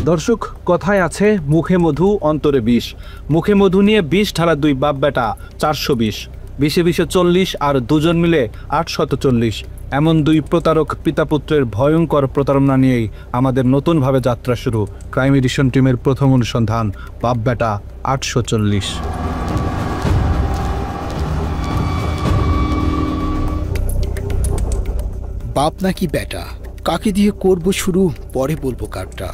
দর্শক, কথায় আছে মুখে মধু অন্তরে বিষ। মুখে মধু নিয়ে বিষ ঢালা দুই বাপ বেটা 420, 20-20 40 আর দুজন মিলে 840। এমন দুই প্রতারক পিতাপুত্রের ভয়ঙ্কর প্রতারণা নিয়েই আমাদের নতুনভাবে যাত্রা শুরু। ক্রাইম এডিশন টিমের প্রথম অনুসন্ধান, বাপ বেটা 840। বাপ নাকি বেটা, কাকে দিয়ে করব শুরু, পরে বলবো কারটা।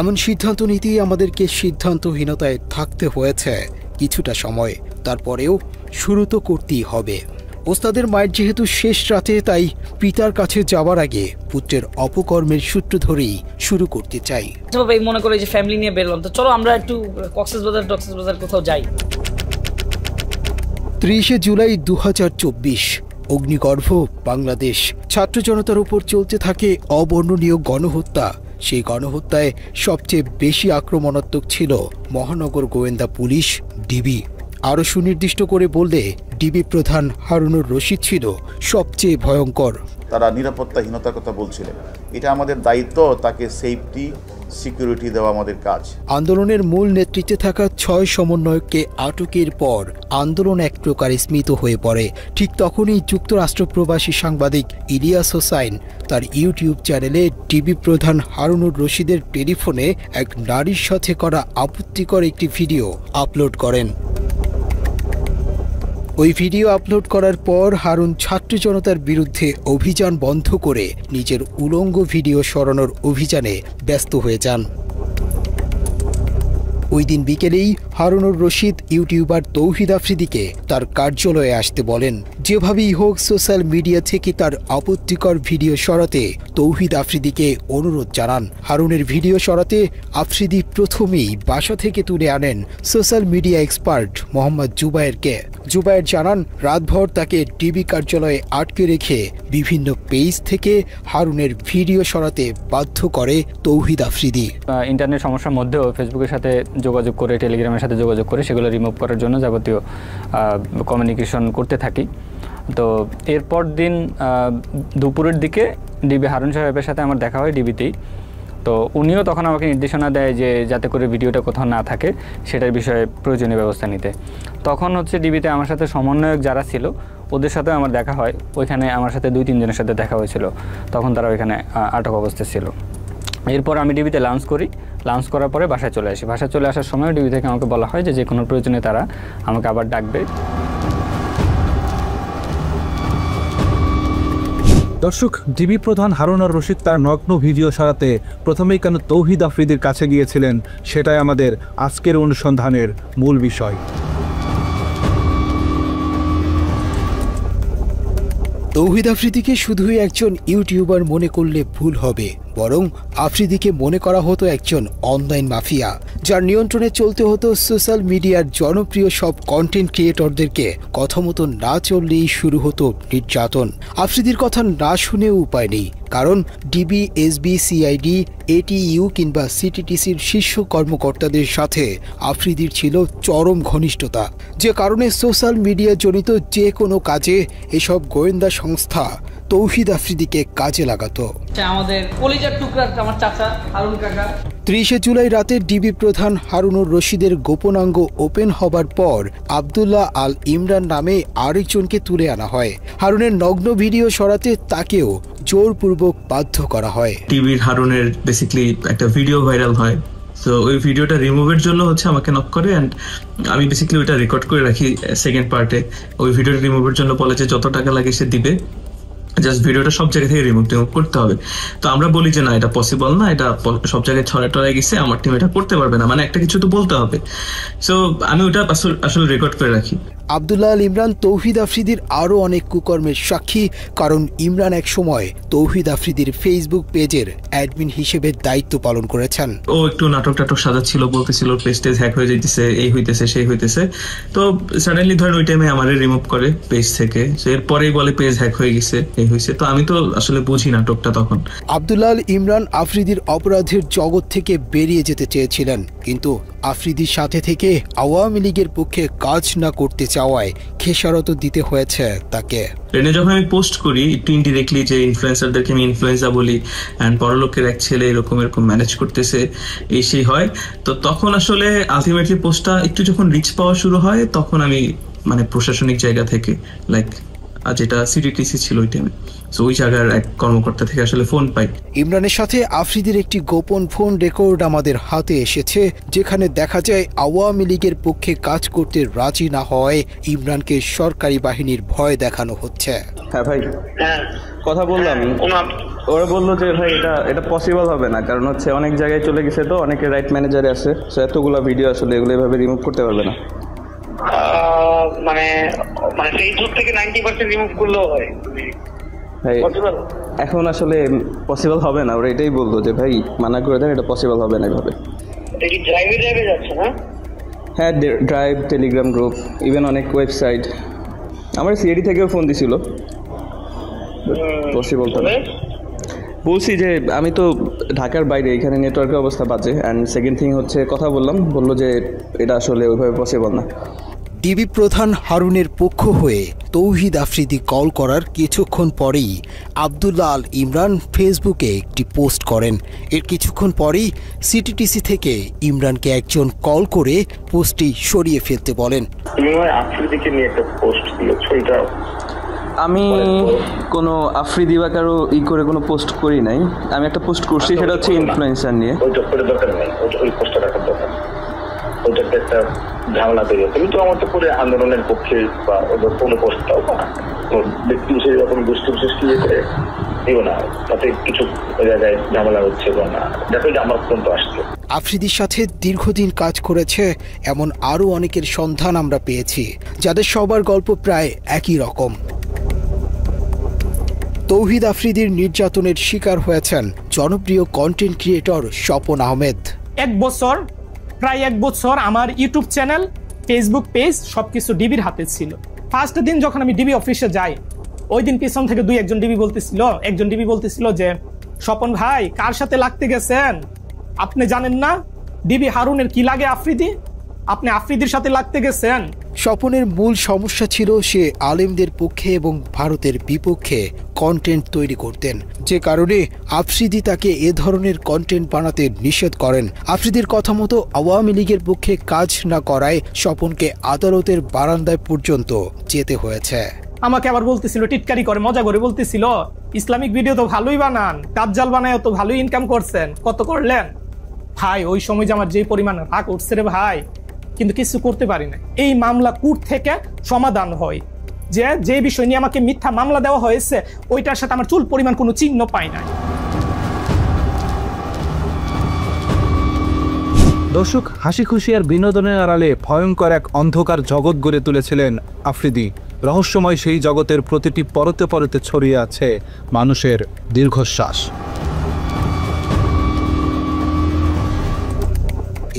এমন সিদ্ধান্ত নিতেই আমাদেরকে সিদ্ধান্তহীনতায় থাকতে হয়েছে কিছুটা সময়। তারপরেও শুরু তো করতেই হবে। ওস্তাদের মায়ের যেহেতু শেষ রাতে, তাই পিতার কাছে যাওয়ার আগে পুত্রের অপকর্মের সূত্র ধরেই শুরু করতে চাই। মনে করে যে ফ্যামিলি নিয়ে বেরোলাম, তো চলো আমরা একটু কক্সবাজার কোথাও যাই। 30 জুলাই 2024, অগ্নিগর্ভ বাংলাদেশ। ছাত্র জনতার উপর চলতে থাকে অবর্ণনীয় গণহত্যা। সেই গণহত্যায় সবচেয়ে বেশি আক্রমণাত্মক ছিল মহানগর গোয়েন্দা পুলিশ, ডিবি। আরও সুনির্দিষ্ট করে বললে ডিবি প্রধান হারুনুর রশিদ ছিল সবচেয়ে ভয়ঙ্কর। তারা নিরাপত্তাহীনতার কথা বলছিলেন। এটা আমাদের দায়িত্ব, তাকে সেফটি সিকিউরিটি দেওয়া আমাদের কাজ। আন্দোলনের মূল নেতৃত্বে থাকা 6 সমন্বয়ককে আটকের পর আন্দোলন এক প্রকার স্মিত হয়ে পড়ে। ঠিক তখনই যুক্তরাষ্ট্র প্রবাসী সাংবাদিক ইলিয়াস হোসাইন তার ইউটিউব চ্যানেলে ডিবি প্রধান হারুনুর রশিদের টেলিফোনে এক নারীর সাথে করা আপত্তিকর একটি ভিডিও আপলোড করেন। ওই ভিডিও আপলোড করার পর হারুন ছাত্র জনতার বিরুদ্ধে অভিযান বন্ধ করে নিজের উলঙ্গ ভিডিও সরানোর অভিযানে ব্যস্ত হয়ে যান। ওই দিন বিকেলেই হারুনুর রশিদ ইউটিউবার তৌহিদ আফ্রিদিকে তার কার্যালয়ে আসতে বলেন। যেভাবেই হোক সোশ্যাল মিডিয়া থেকে তার আপত্তিকর ভিডিও সরাতে তৌহিদ আফ্রিদিকে অনুরোধ জানান। হারুনের ভিডিও সরাতে আফ্রিদি প্রথমেই বাসা থেকে তুলে আনেন সোশ্যাল মিডিয়া এক্সপার্ট মোহাম্মদ জুবায়েরকে। জুবায়ের জানান, রাতভর তাকে ডিবি কার্যালয়ে আটকে রেখে বিভিন্ন পেজ থেকে হারুনের ভিডিও সরাতে বাধ্য করে তৌহিদ আফ্রিদি। ইন্টারনেট সমস্যার মধ্যেও ফেসবুকের সাথে যোগাযোগ করে, টেলিগ্রামের সাথে যোগাযোগ করে সেগুলো রিমুভ করার জন্য যাবতীয় কমিউনিকেশন করতে থাকি। তো এরপর দিন দুপুরের দিকে ডিবি হারুন সাহেবের সাথে আমার দেখা হয় ডিবিতেই। তো উনিও তখন আমাকে নির্দেশনা দেয় যে যাতে করে ভিডিওটা কোথাও না থাকে সেটার বিষয়ে প্রয়োজনীয় ব্যবস্থা নিতে। তখন ডিবিতে আমার সাথে সমন্বয়ক যারা ছিল ওদের সাথে আমার দেখা হয়। ওইখানে আমার সাথে 2-3 জনের সাথে দেখা হয়েছিল। তখন তারা ওইখানে আটক অবস্থায় ছিল। এরপর আমি ডিবিতে লাঞ্চ করি। লাঞ্চ করার পরে বাসায় চলে আসি। বাসায় চলে আসার সময় ডিবি থেকে আমাকে বলা হয় যে কোনো প্রয়োজনে তারা আমাকে আবার ডাকবে। দর্শক, ডিবি প্রধান হারুনুর রশিদ তার নগ্ন ভিডিও সরাতে প্রথমেই কেন তৌহিদ আফ্রিদির কাছে গিয়েছিলেন, সেটাই আমাদের আজকের অনুসন্ধানের মূল বিষয়। তৌহিদ আফ্রিদিকে শুধুই একজন ইউটিউবার মনে করলে ভুল হবে, বরং আফ্রিদিকে মনে করা হতো একজন অনলাইন মাফিয়া, যার নিয়ন্ত্রণে চলতে হতো সোশ্যাল মিডিয়ার জনপ্রিয় সব কন্টেন্ট ক্রিয়েটরদেরকে। কথা মতো না চললেই শুরু হতো নির্যাতন। আফ্রিদির কথা না শুনেও উপায় নেই, কারণ ডিবি, এসবি, সিআইডি, এটিইউ কিংবা সিটিটিসির শীর্ষ কর্মকর্তাদের সাথে আফ্রিদির ছিল চরম ঘনিষ্ঠতা, যে কারণে সোশ্যাল মিডিয়া জনিত যে কোনো কাজে এসব গোয়েন্দা সংস্থা তৌহিদ আফ্রিদিকে কাজে লাগাতো। আমাদের কলিজার টুকরা আমার চাচা হারুন কাকা। 30 জুলাই রাতে ডিবি প্রধান হারুনুর রশিদের গোপনাঙ্গ ওপেন হবার পর আব্দুল্লাহ আল ইমরান নামে আরেকজনকে তুলে আনা হয়। হারুনের নগ্ন ভিডিও সরাতে তাকেও জোরপূর্বক বাধ্য করা হয়। টিভির হারুনের বেসিক্যালি একটা ভিডিও ভাইরাল হয়। তো ওই ভিডিওটা রিমুভের জন্য আমাকে নক করে, অ্যান্ড আমি বেসিক্যালি ওইটা রেকর্ড করে রাখি সেকেন্ড পার্টে। ওই ভিডিওটা রিমুভের জন্য বলে যে যত টাকা লাগে সে দিবে, জাস্ট ভিডিওটা সব জায়গা থেকে রিমুভ করতে হবে। তো আমরা বলি যে না, এটা পসিবল না, এটা সব জায়গায় ছড়ায় গেছে, আমার টিম এটা করতে পারবে না, মানে একটা কিছু তো বলতে হবে। সো আমি ওটা আসলে রেকর্ড করে রাখি। আব্দুল্লাহ আল ইমরান তৌহিদ আফ্রিদির আরও অনেক কুকর্মের সাক্ষী, কারণ ইমরান এক সময় তৌহিদ আফ্রিদির ফেসবুক পেজের অ্যাডমিন হিসেবে দায়িত্ব পালন করেছেন। ও একটু নাটক সাজাচ্ছিল, বলতেছিল পেজ হ্যাক হয়ে যাইতেছে, এই হইতেছে সেই হইতেছে। তো সাডেনলি ধরেন ওই টাইমে আমারে রিমুভ করে পেজ থেকে। এরপরেই বলে পেজ হ্যাক হয়ে গেছে, এই হয়েছে। তো আমি তো আসলে বুঝি নাটকটা তখন। আব্দুল্লাহ আল ইমরান আফ্রিদির অপরাধের জগৎ থেকে বেরিয়ে যেতে চেয়েছিলেন, কিন্তু আফ্রিদির সাথে থেকে আওয়ামী লীগের পক্ষে কাজ না করতে চাওয়ায় খেসারত দিতে হয়েছে তাকে। ট্রেনে যখন আমি পোস্ট করি একটু ইনডিরেক্টলি যে ইনফ্লুয়েন্সারদেরকে আমি ইনফ্লুয়েন্সা বলি অ্যান্ড বড়লোকের এক ছেলে এরকম ম্যানেজ করতেছে এই সেই হয়, তো তখন আসলে আলটিমেটলি পোস্টটা একটু যখন রিচ পাওয়া শুরু হয় তখন আমি মানে প্রশাসনিক জায়গা থেকে লাইক যেটা সিটিটিসি ছিল ওই টাইমে, সো ওই জায়গার এক কর্মকর্তা থেকে আসলে ফোন পাই। ইমরানের সাথে আফ্রিদির একটি গোপন ফোন রেকর্ড আমাদের হাতে এসেছে, যেখানে দেখা যায় আওয়ামী লীগের পক্ষে কাজ করতে রাজি না হয় ইমরানকে সরকারি বাহিনীর ভয় দেখানো হচ্ছে। হ্যাঁ ভাই, কথা বললাম, ওরা বললো যে ভাই এটা পসিবল হবে না, কারণ হচ্ছে অনেক জায়গায় চলে গেছে, তো অনেকে রাইট ম্যানেজারে আছে, সো এতগুলো ভিডিও আসলে এগুলো এভাবে রিমুভ করতে পারবে না। মানে ফেসবুক থেকে 90% রিমুভ করলেও হয় ভাই, এখন আসলে পসিবল হবে না, ওরা এটাই বললো যে ভাই মানা করে দেন, এটা পসিবল হবে না এভাবে। এটা কি ড্রাইভে যাচ্ছে না? হ্যাঁ, ড্রাইভ, টেলিগ্রাম গ্রুপ, ইভেন অনেক ওয়েবসাইট, আমার সিআইডি থেকেও ফোন দিছিল, পসিবল তো না। বলছি যে আমি তো ঢাকার বাইরে, এখানে নেটওয়ার্কের অবস্থা বাজে, অ্যান্ড সেকেন্ড থিং হচ্ছে কথা বললো যে এটা আসলে ওইভাবে পসিবল না। ডিবি প্রধান হারুনের পক্ষ হয়ে তৌহিদ আফ্রিদি কল করার কিছুক্ষণ পরেই আব্দুল্লাহ আল ইমরান ফেসবুকে একটি পোস্ট করেন। এর কিছুক্ষণ পরেই সিটিটিসি থেকে ইমরানকে একজন কল করে পোস্টটি সরিয়ে ফেলতে বলেন। আফ্রিদিকে নিয়ে একটা পোস্ট দিয়েছো, এটা আমি কোনো আফ্রিদি বা কারো করে কোনো পোস্ট করি নাই, আমি একটা পোস্ট করছি, সেটা হচ্ছে ইনফ্লুয়েন্সার নিয়ে। ওইটা করে দরকার নেই, ওই পোস্টটা রাখার দরকার, ওইটাতে একটা ঝামেলা তৈরি হচ্ছে। তুমি তো আমার তো করে আন্দোলনের পক্ষে বা ওদের কোনো পোস্ট দাও বা ব্যক্তি বিশেষ রকম গোষ্ঠী বিশেষ কি করে দিও না, তাতে কিছু জায়গায় ঝামেলা হচ্ছে বা না, দেখো যে আমার পর্যন্ত আসছে। আফ্রিদির সাথে দীর্ঘদিন কাজ করেছে এমন আরও অনেকের সন্ধান আমরা পেয়েছি, যাদের সবার গল্প প্রায় একই রকম। তৌহিদ আফ্রিদির নির্যাতনের শিকার হয়েছেন জনপ্রিয় কন্টেন্ট ক্রিয়েটর স্বপন আহমেদ। প্রায় এক বছর আমার ইউটিউব চ্যানেল, ফেসবুক পেজ সবকিছু ডিবির হাতে ছিল। ফার্স্ট দিন যখন আমি ডিবি অফিসে যাই, ওই দিন পিছন থেকে একজন ডিবি বলতেছিল যে স্বপন ভাই কার সাথে লাগতে গেছেন, আপনি জানেন না ডিবি হারুনের কি লাগে আফ্রিদি, আপনি আফ্রিদির সাথে লাগতে গেছেন। স্বপনের মূল সমস্যা ছিল সে আলেমদের পক্ষে এবং ভারতের বিপক্ষে কন্টেন্ট তৈরি করতেন, যে কারণে আফ্রিদি তাকে এ ধরনের কন্টেন্ট বানাতে নিষেধ করেন। আফ্রিদির কথা মতো আওয়ামী লীগের পক্ষে কাজ না করায় স্বপনকে আদালতের বারান্দায় পর্যন্ত যেতে হয়েছে। আমাকে আবার বলতেছিল, টিটকারি করে মজা করে বলতেছিল, ইসলামিক ভিডিও তো ভালোই বানান, দাজ্জাল বানায় তো ভালোই ইনকাম করছেন, কত করলেন? ভাই ওই সময় যে আমার যে পরিমাণ রাগ উঠছে রে ভাই, কিন্তু কিছু করতে পারি না। এই মামলা কোর্ট থেকে সমাধান হয়, যে বিষয় নিয়ে আমাকে মিথ্যা মামলা দেওয়া হয়েছে ওইটার সাথে আমার চুল পরিমাণ কোনো চিহ্ন পাই না। দর্শক, হাসি খুশি আর বিনোদনের আড়ালে ভয়ঙ্কর এক অন্ধকার জগৎ গড়ে তুলেছিলেন আফ্রিদি। রহস্যময় সেই জগতের প্রতিটি পরতে পরতে ছড়িয়ে আছে মানুষের দীর্ঘশ্বাস।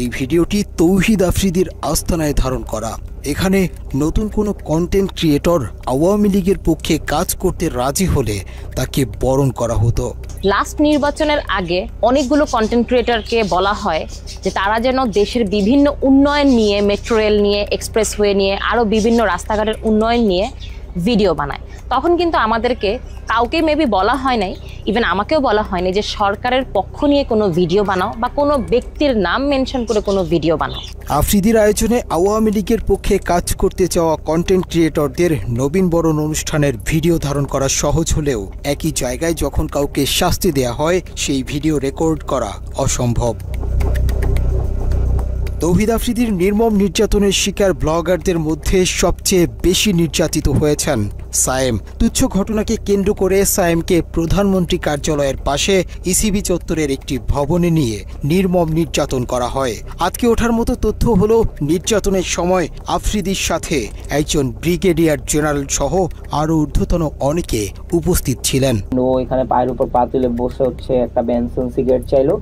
এই ভিডিওটি তৌহিদ আফ্রিদির আস্তানায় ধারণ করা। এখানে নতুন কোনো কন্টেন্ট ক্রিয়েটর আওয়ামী লীগের পক্ষে কাজ করতে রাজি হলে তাকে বরণ করা হতো। লাস্ট নির্বাচনের আগে অনেকগুলো কন্টেন্ট ক্রিয়েটরকে বলা হয় যে তারা যেন দেশের বিভিন্ন উন্নয়ন নিয়ে, মেট্রো রেল নিয়ে, এক্সপ্রেসওয়ে নিয়ে, আরও বিভিন্ন রাস্তাঘাটের উন্নয়ন নিয়ে ভিডিও বানায়। তখন কিন্তু আমাদেরকে কাউকে মেবি বলা হয় নাই, ইভেন আমাকেও বলা হয়নি যে সরকারের পক্ষ নিয়ে কোনো ভিডিও বানাও বা কোনো ব্যক্তির নাম মেনশন করে কোনো ভিডিও বানাও। আফ্রিদির আয়োজনে আওয়ামী লীগের পক্ষে কাজ করতে চাওয়া কন্টেন্ট ক্রিয়েটরদের নবীন বরণ অনুষ্ঠানের ভিডিও ধারণ করা সহজ হলেও একই জায়গায় যখন কাউকে শাস্তি দেয়া হয় সেই ভিডিও রেকর্ড করা অসম্ভব। তৌহিদ আফ্রিদির নির্মম নির্যাতনের শিকার ব্লগারদের মধ্যে সবচেয়ে বেশি নির্যাতিত হয়েছেন সায়েম। তুচ্ছ ঘটনাকে কেন্দ্র করে সায়েমকে প্রধানমন্ত্রী কার্যালয়ের পাশে ইসিবি চত্বরের একটি ভবনে নিয়ে নির্মম নির্যাতন করা হয়। আজকে ওঠার মতো তথ্য হলো নির্যাতনের সময় আফ্রিদির সাথে একজন ব্রিগেডিয়ার জেনারেল সহ আরও ঊর্ধ্বতন অনেকে উপস্থিত ছিলেন। ও এখানে পায়ের উপর পা তুলে বসে হচ্ছে একটা বেনসন সিগারেট চাইলো,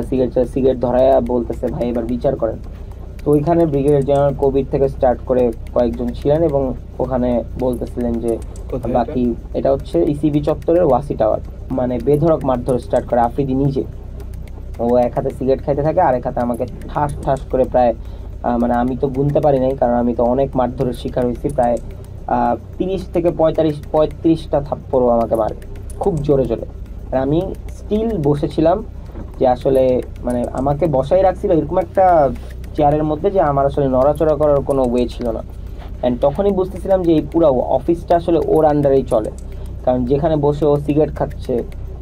সিগারেট ধরায়া বলতেছে ভাই এবার বিচার করেন। তো ওইখানে ব্রিগেডিয়ার জেনারেল কোভিড থেকে স্টার্ট করে কয়েকজন ছিলেন এবং ওখানে বলতেছিলেন যে বাকি এটা হচ্ছে ইসিবি চত্বরের ওয়াসি টাওয়ার, মানে বেধড়ক মারধর স্টার্ট করে আফ্রিদি নিজে। ও এক হাতে সিগারেট খাইতে থাকে আর এক হাতে আমাকে ঠাস ঠাস করে প্রায় মানে আমি তো গুনতে পারি নাই, কারণ আমি তো অনেক মারধরের শিকার হয়েছি, প্রায় 30 থেকে 35টা থাপ্পড়ও আমাকে মারে খুব জোরে জোরে। আর আমি স্টিল বসেছিলাম, যে আসলে মানে আমাকে বসাই রাখছিল এরকম একটা চেয়ারের মধ্যে যে আমার আসলে নড়াচড়া করার কোনো ওয়ে ছিল না। অ্যান্ড তখনই বুঝতেছিলাম যে এই পুরো অফিসটা আসলে ওর আন্ডারেই চলে, কারণ যেখানে বসে ও সিগারেট খাচ্ছে,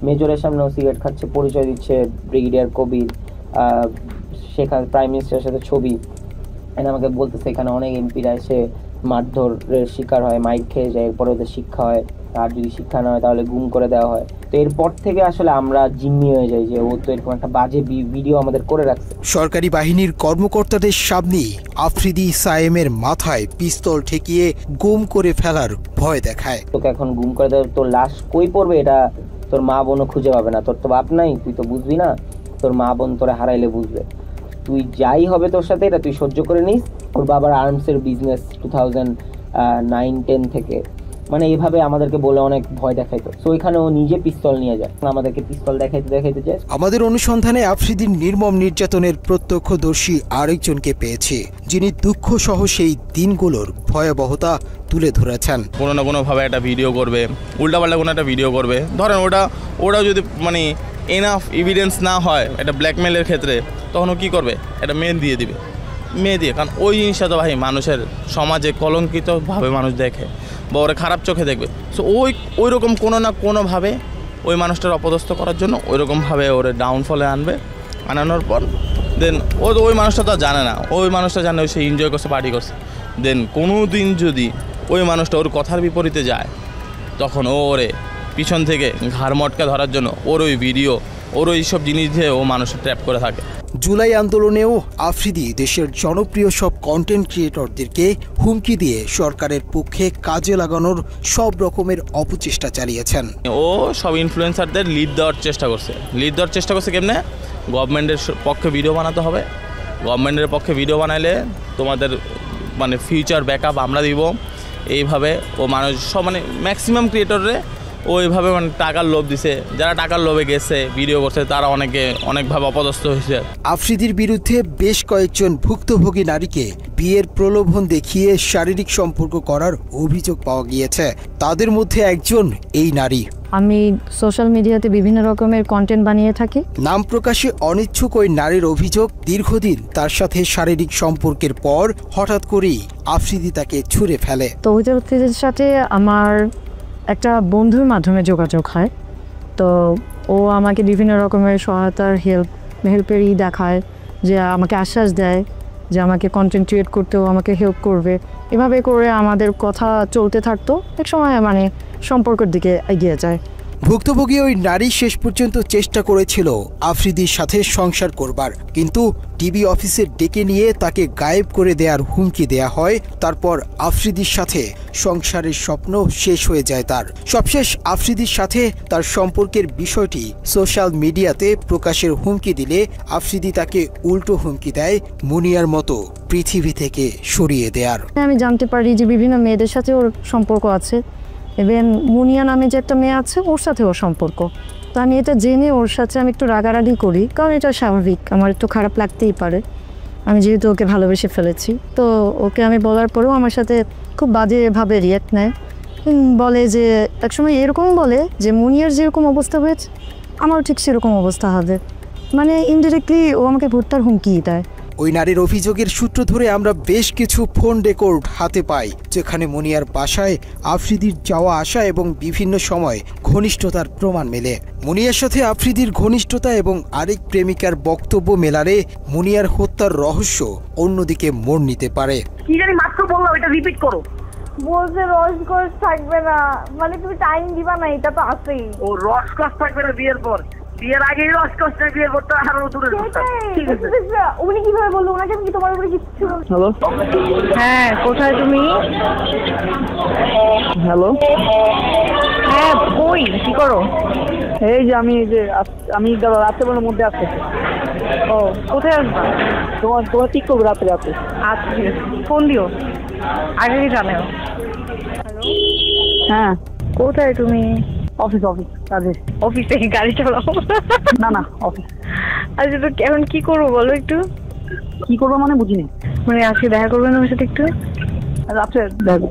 মেজরের সামনে ও সিগারেট খাচ্ছে, পরিচয় দিচ্ছে ব্রিগেডিয়ার কবির, সেখানে প্রাইম মিনিস্টারের সাথে ছবি, এন্ড আমাকে বলতেছে এখানে অনেক এমপিরা এসে মারধরের শিকার হয়, মাইক খেয়ে যায়, এরপরে ওদের শিক্ষা হয়, আর যদি শিক্ষা না হয় তাহলে গুম করে দেওয়া হয়। তো এরপর থেকে আসলে আমরা জিম্মি হয়ে যাই যে ও তো এরকম একটা বাজে ভিডিও আমাদের করে রাখছে। সরকারি বাহিনীর কর্মকর্তাদের সামনেই আফ্রিদি সায়েমের মাথায় পিস্তল ঠেকিয়ে গুম করে ফেলার ভয় দেখায়। তোকে এখন গুম করে দেওয়া, তোর লাশ কই পড়বে এটা তোর মা বোনও খুঁজে পাবে না, তোর তো বাপ নাই, তুই তো বুঝবি না, তোর মা বোন তোরে হারাইলে বুঝবে, তুই যাই হবে তোর সাথে এটা তুই সহ্য করে নিস। ওর বাবার আর্মসের বিজনেস 2009-10 থেকে, মানে এইভাবে আমাদেরকে বলে অনেক ভয় দেখাইতো। সো এখানে ও নিজে পিস্তল নিয়ে যায়, আমাদেরকে পিস্তল দেখাইতে যায়। আমাদের অনুসন্ধানে আফ্রিদির নির্মম নির্যাতনের প্রত্যক্ষদর্শী আরেকজনকে পেয়েছে, যিনি দুঃখ সহ সেই দিনগুলোর ভয়াবহতা তুলে ধরেছেন। কোনো না কোনোভাবে একটা ভিডিও করবে, উল্টাপাল্টা কোনো একটা ভিডিও করবে, ধরেন ওটাও যদি মানে এনাফ এভিডেন্স না হয় এটা ব্ল্যাকমেলের ক্ষেত্রে, তখন ও কী করবে, একটা মেয়ে দিয়ে কারণ ওই জিনিসটা তো ভাই মানুষের সমাজে কলঙ্কিতভাবে মানুষ দেখে বা ওরা খারাপ চোখে দেখবে। সো ওই রকম কোনো না কোনোভাবে ওই মানুষটার অপদস্থ করার জন্য ওই রকমভাবে ওরে ডাউনফলে আনানোর পর দেন ওই মানুষটা তো জানে না, ওই মানুষটা জানে সে এনজয় করছে, পার্টি করছে, দেন কোনো দিন যদি ওই মানুষটা ওর কথার বিপরীতে যায় তখন ওরে পিছন থেকে ঘাড় মটকা ধরার জন্য ওর ওই ভিডিও, ওর ওই সব জিনিস দিয়ে ও মানুষের ট্র্যাপ করে থাকে। জুলাই আন্দোলনেও আফ্রিদি দেশের জনপ্রিয় সব কন্টেন্ট ক্রিয়েটরদেরকে হুমকি দিয়ে সরকারের পক্ষে কাজে লাগানোর সব রকমের অপচেষ্টা চালিয়েছেন। ও সব ইনফ্লুয়েন্সারদের লিড দেওয়ার চেষ্টা করছে কেমনে, গভর্নমেন্টের পক্ষে ভিডিও বানাতে হবে, গভর্নমেন্টের পক্ষে ভিডিও বানাইলে তোমাদের মানে ফিউচার ব্যাকআপ আমরা দিব, এইভাবে ও মানুষ সব মানে ম্যাক্সিমাম ক্রিয়েটররে ওইভাবে মানে টাকার লোভ দিছে, যারা টাকার লোভে গেছে ভিডিও করছে তারা অনেকভাবে অপদস্থ হয়েছে। আফ্রিদির বিরুদ্ধে বেশ কয়েকজন ভুক্তভোগী নারীকে বিয়ের প্রলোভন দেখিয়ে শারীরিক সম্পর্ক করার অভিযোগ পাওয়া গিয়েছে, তাদের মধ্যে একজন এই নারী। আমি সোশ্যাল মিডিয়াতে বিভিন্ন রকমের কন্টেন্ট বানিয়ে থাকি। নাম প্রকাশে অনিচ্ছুক ওই নারীর অভিযোগ, দীর্ঘদিন তার সাথে শারীরিক সম্পর্কের পর হঠাৎ করেই আফ্রিদি তাকে ছুঁড়ে ফেলে। তো ওইটার সাথে আমার একটা বন্ধুর মাধ্যমে যোগাযোগ হয়, তো ও আমাকে বিভিন্ন রকমের সহায়তার হেল্পেরই দেখায়, যে আমাকে আশ্বাস দেয় যে আমাকে কন্টেন্ট ক্রিয়েট করতেও আমাকে হেল্প করবে, এভাবে করে আমাদের কথা চলতে থাকতো, এক সময় মানে সম্পর্কের দিকে এগিয়ে যায়। ভুক্তভোগী ওই নারী শেষ পর্যন্ত চেষ্টা করেছিল আফ্রিদির সাথে সংসার করবার, কিন্তু টিভি অফিসে ডেকে নিয়ে তাকে গায়েব করে দেওয়ার হুমকি দেয়া হয়। তারপর আফ্রিদির সাথে সংসারের স্বপ্ন শেষ হয়ে যায় তার। সবশেষ আফ্রিদির সাথে তার সম্পর্কের বিষয়টি সোশ্যাল মিডিয়াতে প্রকাশের হুমকি দিলে আফ্রিদি তাকে উল্টো হুমকি দেয় মুনিয়ার মতো পৃথিবী থেকে সরিয়ে দেয়ার। আমি জানতে পারি যে বিভিন্ন মেয়েদের সাথে ওর সম্পর্ক আছে, এবং মুনিয়া নামে যে একটা মেয়ে আছে ওর সাথে ওর সম্পর্ক। তো আমি এটা জেনে ওর সাথে আমি একটু রাগারাগি করি, কারণ এটা স্বাভাবিক, আমার একটু খারাপ লাগতেই পারে, আমি যেহেতু ওকে ভালোবেসে ফেলেছি। তো ওকে আমি বলার পরেও আমার সাথে খুব বাজেভাবে রিয়াক্ট নেয়, বলে যে একসময় এরকম বলে যে মুনিয়ার যেরকম অবস্থা হয়েছে আমারও ঠিক সেরকম অবস্থা হবে, মানে ইনডিরেক্টলি ও আমাকে ভর্তার হুমকি দেয়। ওই নারীর অভিযোগের সূত্র ধরে আমরা বেশ কিছু ফোন রেকর্ড হাতে পাই, যেখানে মুনিয়ার বাসায় আফ্রিদির যাওয়া আসা এবং বিভিন্ন সময় ঘনিষ্ঠতার প্রমাণ মেলে। মুনিয়ার সাথে আফ্রিদির ঘনিষ্ঠতা এবং আরেক প্রেমিকার বক্তব্য মেলারে মুনিয়ার হত্যার রহস্য অন্যদিকে মোড় নিতে পারে। কি জানি মাত্র বললাম, এটা রিপিট করো। বলছে রসকস থাকবে না, মানে তুমি টাইম দিবা না, এটা তো আছেই। ও রসকস থাকবে না বিয়ের পর, বিয়ের আগেই রসকস না, বিয়ের পর তো আরো দূরে। ঠিক আছে, উনি কিভাবে বললো? ওনাকে আমি কি তোমার উপরে কিছু? হ্যালো, হ্যাঁ কোথায় তুমি? হ্যালো, হ্যাঁ কই, কি করো? এই যে আমি রাত্রেবেলার মধ্যে আসছি। ও কোথায় আসবা? তোমার ঠিক করবো রাত্রে। আচ্ছা ঠিক আছে, ফোন দিও, আগে জানাও। হ্যাঁ কোথায় তুমি? অফিসে কাজে। অফিসে গাড়ি চালাও? না অফিস। আচ্ছা তো এখন কি করবো বলো একটু। কি করবো মানে বুঝিনি। মানে আজকে দেখা করবেন আমার সাথে একটু? আচ্ছা দেখো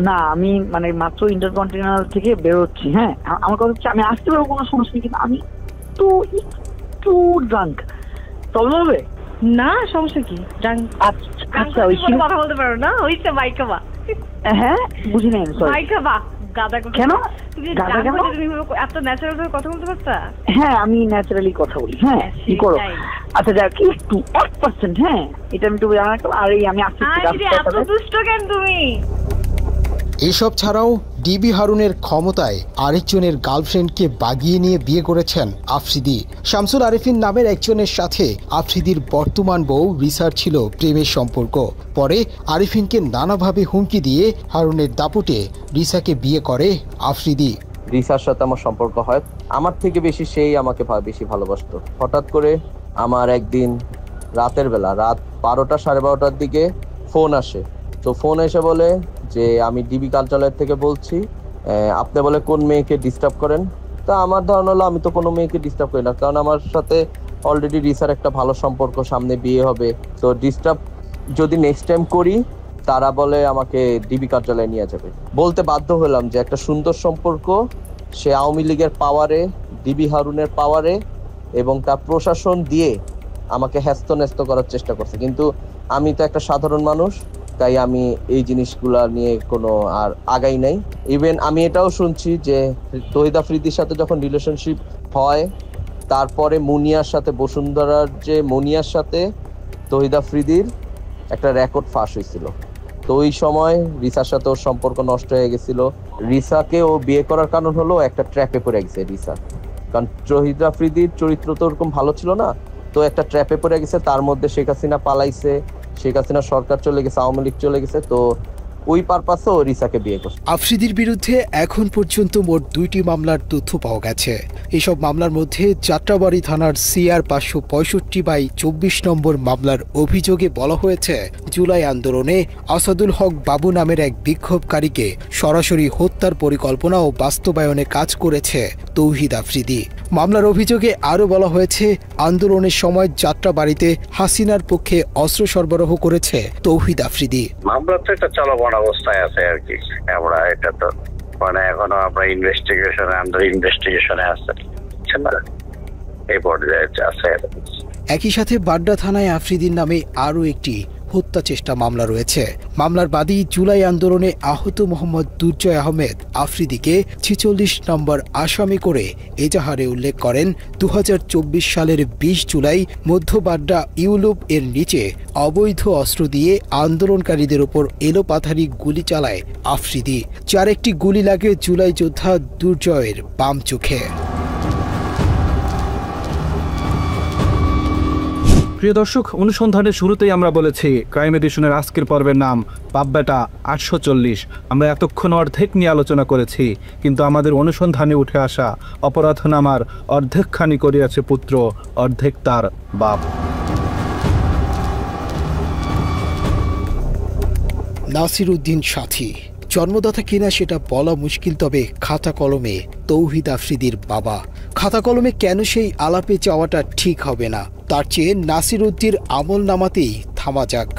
না আমি মানে মাত্র ইন্টারকন্টিনেন্টাল থেকে বেরোচ্ছি। হ্যাঁ আমার কথা হচ্ছে আমি আসতে পারবো, কোনো সমস্যা নেই, কিন্তু আমি তো একটু ড্রাঙ্ক, প্রবলেম হবে? না সমস্যা কি, আচ্ছা ওই কথা বলতে পারো না, হইছে মাইকাবা। হ্যাঁ বুঝি নাই, মাইকাবা গাদা কেন? তুমি এত ন্যাচারাল ভাবে কথা বলতে পারতা? হ্যাঁ আমি ন্যাচারালি কথা বলি। হ্যাঁ কি করো? আচ্ছা যাক একটু 1%। হ্যাঁ এটা আমি একটু জানা, আর এই আমি আসছি। এত দুষ্ট কেন তুমি? এসব ছাড়াও ডিবি হারুনের ক্ষমতায় আরেকজনের গার্লফ্রেন্ডকে বাগিয়ে নিয়ে বিয়ে করেছেন আফ্রিদি। শামসুল আরেফিন নামের একজনের সাথে আফ্রিদির বর্তমান বউ রিসার ছিল প্রেমের সম্পর্ক। পরে আরেফিনকে নানাভাবে হুমকি দিয়ে হারুনের দাপুটে রিসাকে বিয়ে করে আফ্রিদি। রিসার সাথে আমার সম্পর্ক হয়, আমার থেকে বেশি সেই আমাকে বেশি ভালোবাসতো। হঠাৎ করে আমার একদিন রাতের বেলা রাত 12টা 12:30টার দিকে ফোন আসে। তো ফোন এসে বলে যে আমি ডিবি কার্যালয় থেকে বলছি, আপনি বলে কোন মেয়েকে ডিস্টার্ব করেন। তা আমার ধারণা হলো আমি তো কোনো মেয়েকে ডিস্টার্ব করি না, কারণ আমার সাথে অলরেডি রিসার একটা ভালো সম্পর্ক, সামনে বিয়ে হবে। তো ডিস্টার্ব যদি নেক্সট টাইম করি তারা বলে আমাকে ডিবি কার্যালয়ে নিয়ে যাবে। বলতে বাধ্য হলাম যে একটা সুন্দর সম্পর্ক, সে আওয়ামী লীগের পাওয়ারে, ডিবি হারুনের পাওয়ারে এবং তার প্রশাসন দিয়ে আমাকে হ্যাস্ত করার চেষ্টা করছে। কিন্তু আমি তো একটা সাধারণ মানুষ, তাই আমি এই জিনিসগুলা নিয়ে কোনো আর আগাই নাই। ইভেন আমি এটাও শুনছি যে তৌহিদ আফ্রিদির সাথে যখন রিলেশনশিপ হয়, তারপরে মুনিয়ার সাথে, বসুন্ধরার যে মুনিয়ার সাথে তৌহিদ আফ্রিদির একটা রেকর্ড ফাঁস হয়েছিল। তো ওই সময় রিসার সাথে ওর সম্পর্ক নষ্ট হয়ে গেছিল। রিসাকে ও বিয়ে করার কারণ হলো একটা ট্র্যাপে পড়ে গেছে রিসা, কারণ তৌহিদ আফ্রিদির চরিত্র তো ওরকম ভালো ছিল না। তো একটা ট্র্যাপে পড়ে গেছে, তার মধ্যে শেখ হাসিনা পালাইছে, শেখ হাসিনা সরকার চলে গেছে, আওয়ামী লীগ চলে গেছে। তো ওই পারপাসে ও রিসাকে বিয়ে করছে। আফ্রিদির বিরুদ্ধে এখন পর্যন্ত মোট 2টি মামলার তথ্য পাওয়া গেছে। এসব মামলার মধ্যে যাত্রাবাড়ি থানার CR 565/24 নম্বর মামলার অভিযোগে বলা হয়েছে জুলাই আন্দোলনে আসাদুল হক বাবু নামের এক বিক্ষোভকারীকে সরাসরি হত্যার পরিকল্পনা ও বাস্তবায়নে কাজ করেছে তৌহিদ আফ্রিদি। মামলার অভিযোগে আরও বলা হয়েছে আন্দোলনের সময় যাত্রাবাড়িতে হাসিনার পক্ষে অস্ত্র সরবরাহ করেছে তৌহিদ আফ্রিদি। মামলা তো একটা চলমান অবস্থায় আছে আর কি, আমরা এটা তো মানে এখনো আমরা ইনভেস্টিগেশনে আছে, এই পর্যায়ে আছে। একই সাথে বাড্ডা থানায় আফ্রিদির নামে আরও একটি হত্যা চেষ্টা মামলা রয়েছে। মামলার বাদী জুলাই আন্দোলনে আহত মোহাম্মদ দুর্জয় আহমেদ আফ্রিদিকে 46 নম্বর আসামি করে এজাহারে উল্লেখ করেন 2024 সালের 20 জুলাই মধ্য বাড্ডা ইউলুপ এর নিচে অবৈধ অস্ত্র দিয়ে আন্দোলনকারীদের ওপর এলোপাথারি গুলি চালায় আফ্রিদি, যার একটি গুলি লাগে জুলাই যোদ্ধা দুর্জয়ের বাম চোখে। প্রিয় দর্শক, অনুসন্ধানের শুরুতেই আমরা বলেছি ক্রাইম এডিশনের আজকের পর্বের নাম বাপবেটা 840। আমরা এতক্ষণ অর্ধেক নিয়ে আলোচনা করেছি, কিন্তু আমাদের অনুসন্ধানে উঠে আসা অপরাধনামার অর্ধেকখানি করিয়াছে পুত্র, অর্ধেক তার বাপ। নাসির উদ্দিন সাথী জন্মদাতা কিনা সেটা বলা মুশকিল, তবে খাতা কলমে তৌহিদ আফ্রিদির বাবা। খাতা কলমে কেন সেই আলাপে যাওয়াটা ঠিক হবে না, তার চেয়ে নাসির উদ্দিন আমল নামাতেই থামা যাক।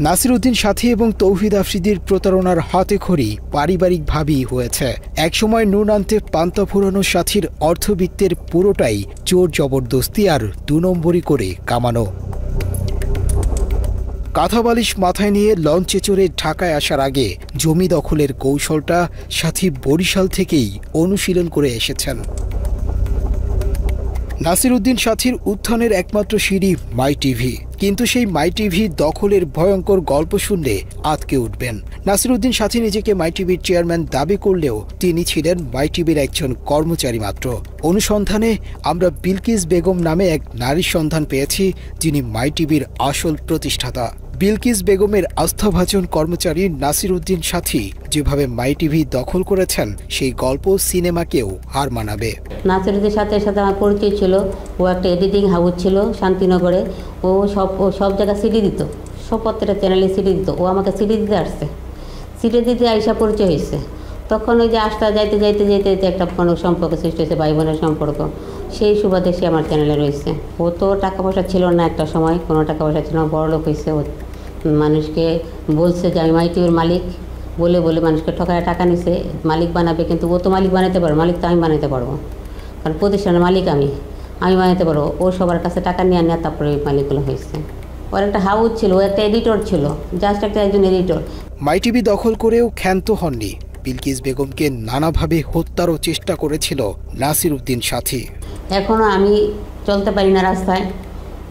নাসির উদ্দিন সাথী এবং তৌহিদ আফ্রিদির প্রতারণার হাতেখড়ি পারিবারিকভাবেই হয়েছে। একসময় নুন আনতে পান্তা ফুরানো সাথীর অর্থবিত্তের পুরোটাই জোর জবরদস্তি আর 2 নম্বরি করে কামানো। কাঁথা বালিশ মাথায় নিয়ে লঞ্চে চড়ে ঢাকায় আসার আগে জমি দখলের কৌশলটা সাথী বরিশাল থেকেই অনুশীলন করে এসেছেন। নাসির উদ্দিন সাথীর উত্থানের একমাত্র সিঁড়ি মাই টিভি, কিন্তু সেই মাই টিভি দখলের ভয়ঙ্কর গল্প শুনলে আতকে উঠবেন। নাসির উদ্দিন সাথী নিজেকে মাই টিভির চেয়ারম্যান দাবি করলেও তিনি ছিলেন মাই টিভির একজন কর্মচারী মাত্র। অনুসন্ধানে আমরা বিলকিস বেগম নামে এক নারীর সন্ধান পেয়েছি, যিনি মাই টিভির আসল প্রতিষ্ঠাতা। বিলকিস বেগমের আস্থাভাজন কর্মচারী নাসির উদ্দিন সাথী যেভাবে মাই টিভি দখল করেছেন, সেই গল্প সিনেমাকেও হার মানাবে। নাসির উদ্দিন সাথীর সাথে আমার পরিচয় ছিল, ও একটা এডিটিং হাউস ছিল শান্তিনগরে, ও সব জায়গায় সিডি দিত, সব প্রত্যেকটা চ্যানেলে সিডি দিত। ও আমাকে সিডি দিতে আসছে, সিডি দিতে আইসা পরিচয় হয়েছে। তখন ওই যে আসতে যাইতে যাইতে যাইতে যাইতে একটা কোনো সম্পর্ক সৃষ্টি হয়েছে, ভাই বোনের সম্পর্ক, সেই সুবাদে সে আমার চ্যানেলে রয়েছে। ও তো টাকা পয়সা ছিল না, একটা সময় কোনো টাকা পয়সা ছিল না, বড়লোক হয়েছে। ও মানুষকে বলছে যে আমি মাইটিভির মালিক, বলে বলে মানুষকে ঠকায় টাকা নিছে, মালিক বানাবে, কিন্তু ও তো মালিক বানাতে পারবে, মালিক তো আমি বানাতে পারবো, কারণ প্রতিষ্ঠানের মালিক আমি বানাতে পারবো। ও সবার কাছে টাকা নিয়ে নেওয়া, তারপরে ওই মালিকগুলো হয়েছে। ওর একটা হাউস ছিল, ও একটা এডিটর ছিল, জাস্ট একটা একজন এডিটর। মাইটিভি দখল করেও ক্ষান্ত হননি, বিলকিস বেগমকে নানাভাবে হত্যারও চেষ্টা করেছিল নাসির উদ্দিন সাথী। এখনও আমি চলতে পারি না রাস্তায়,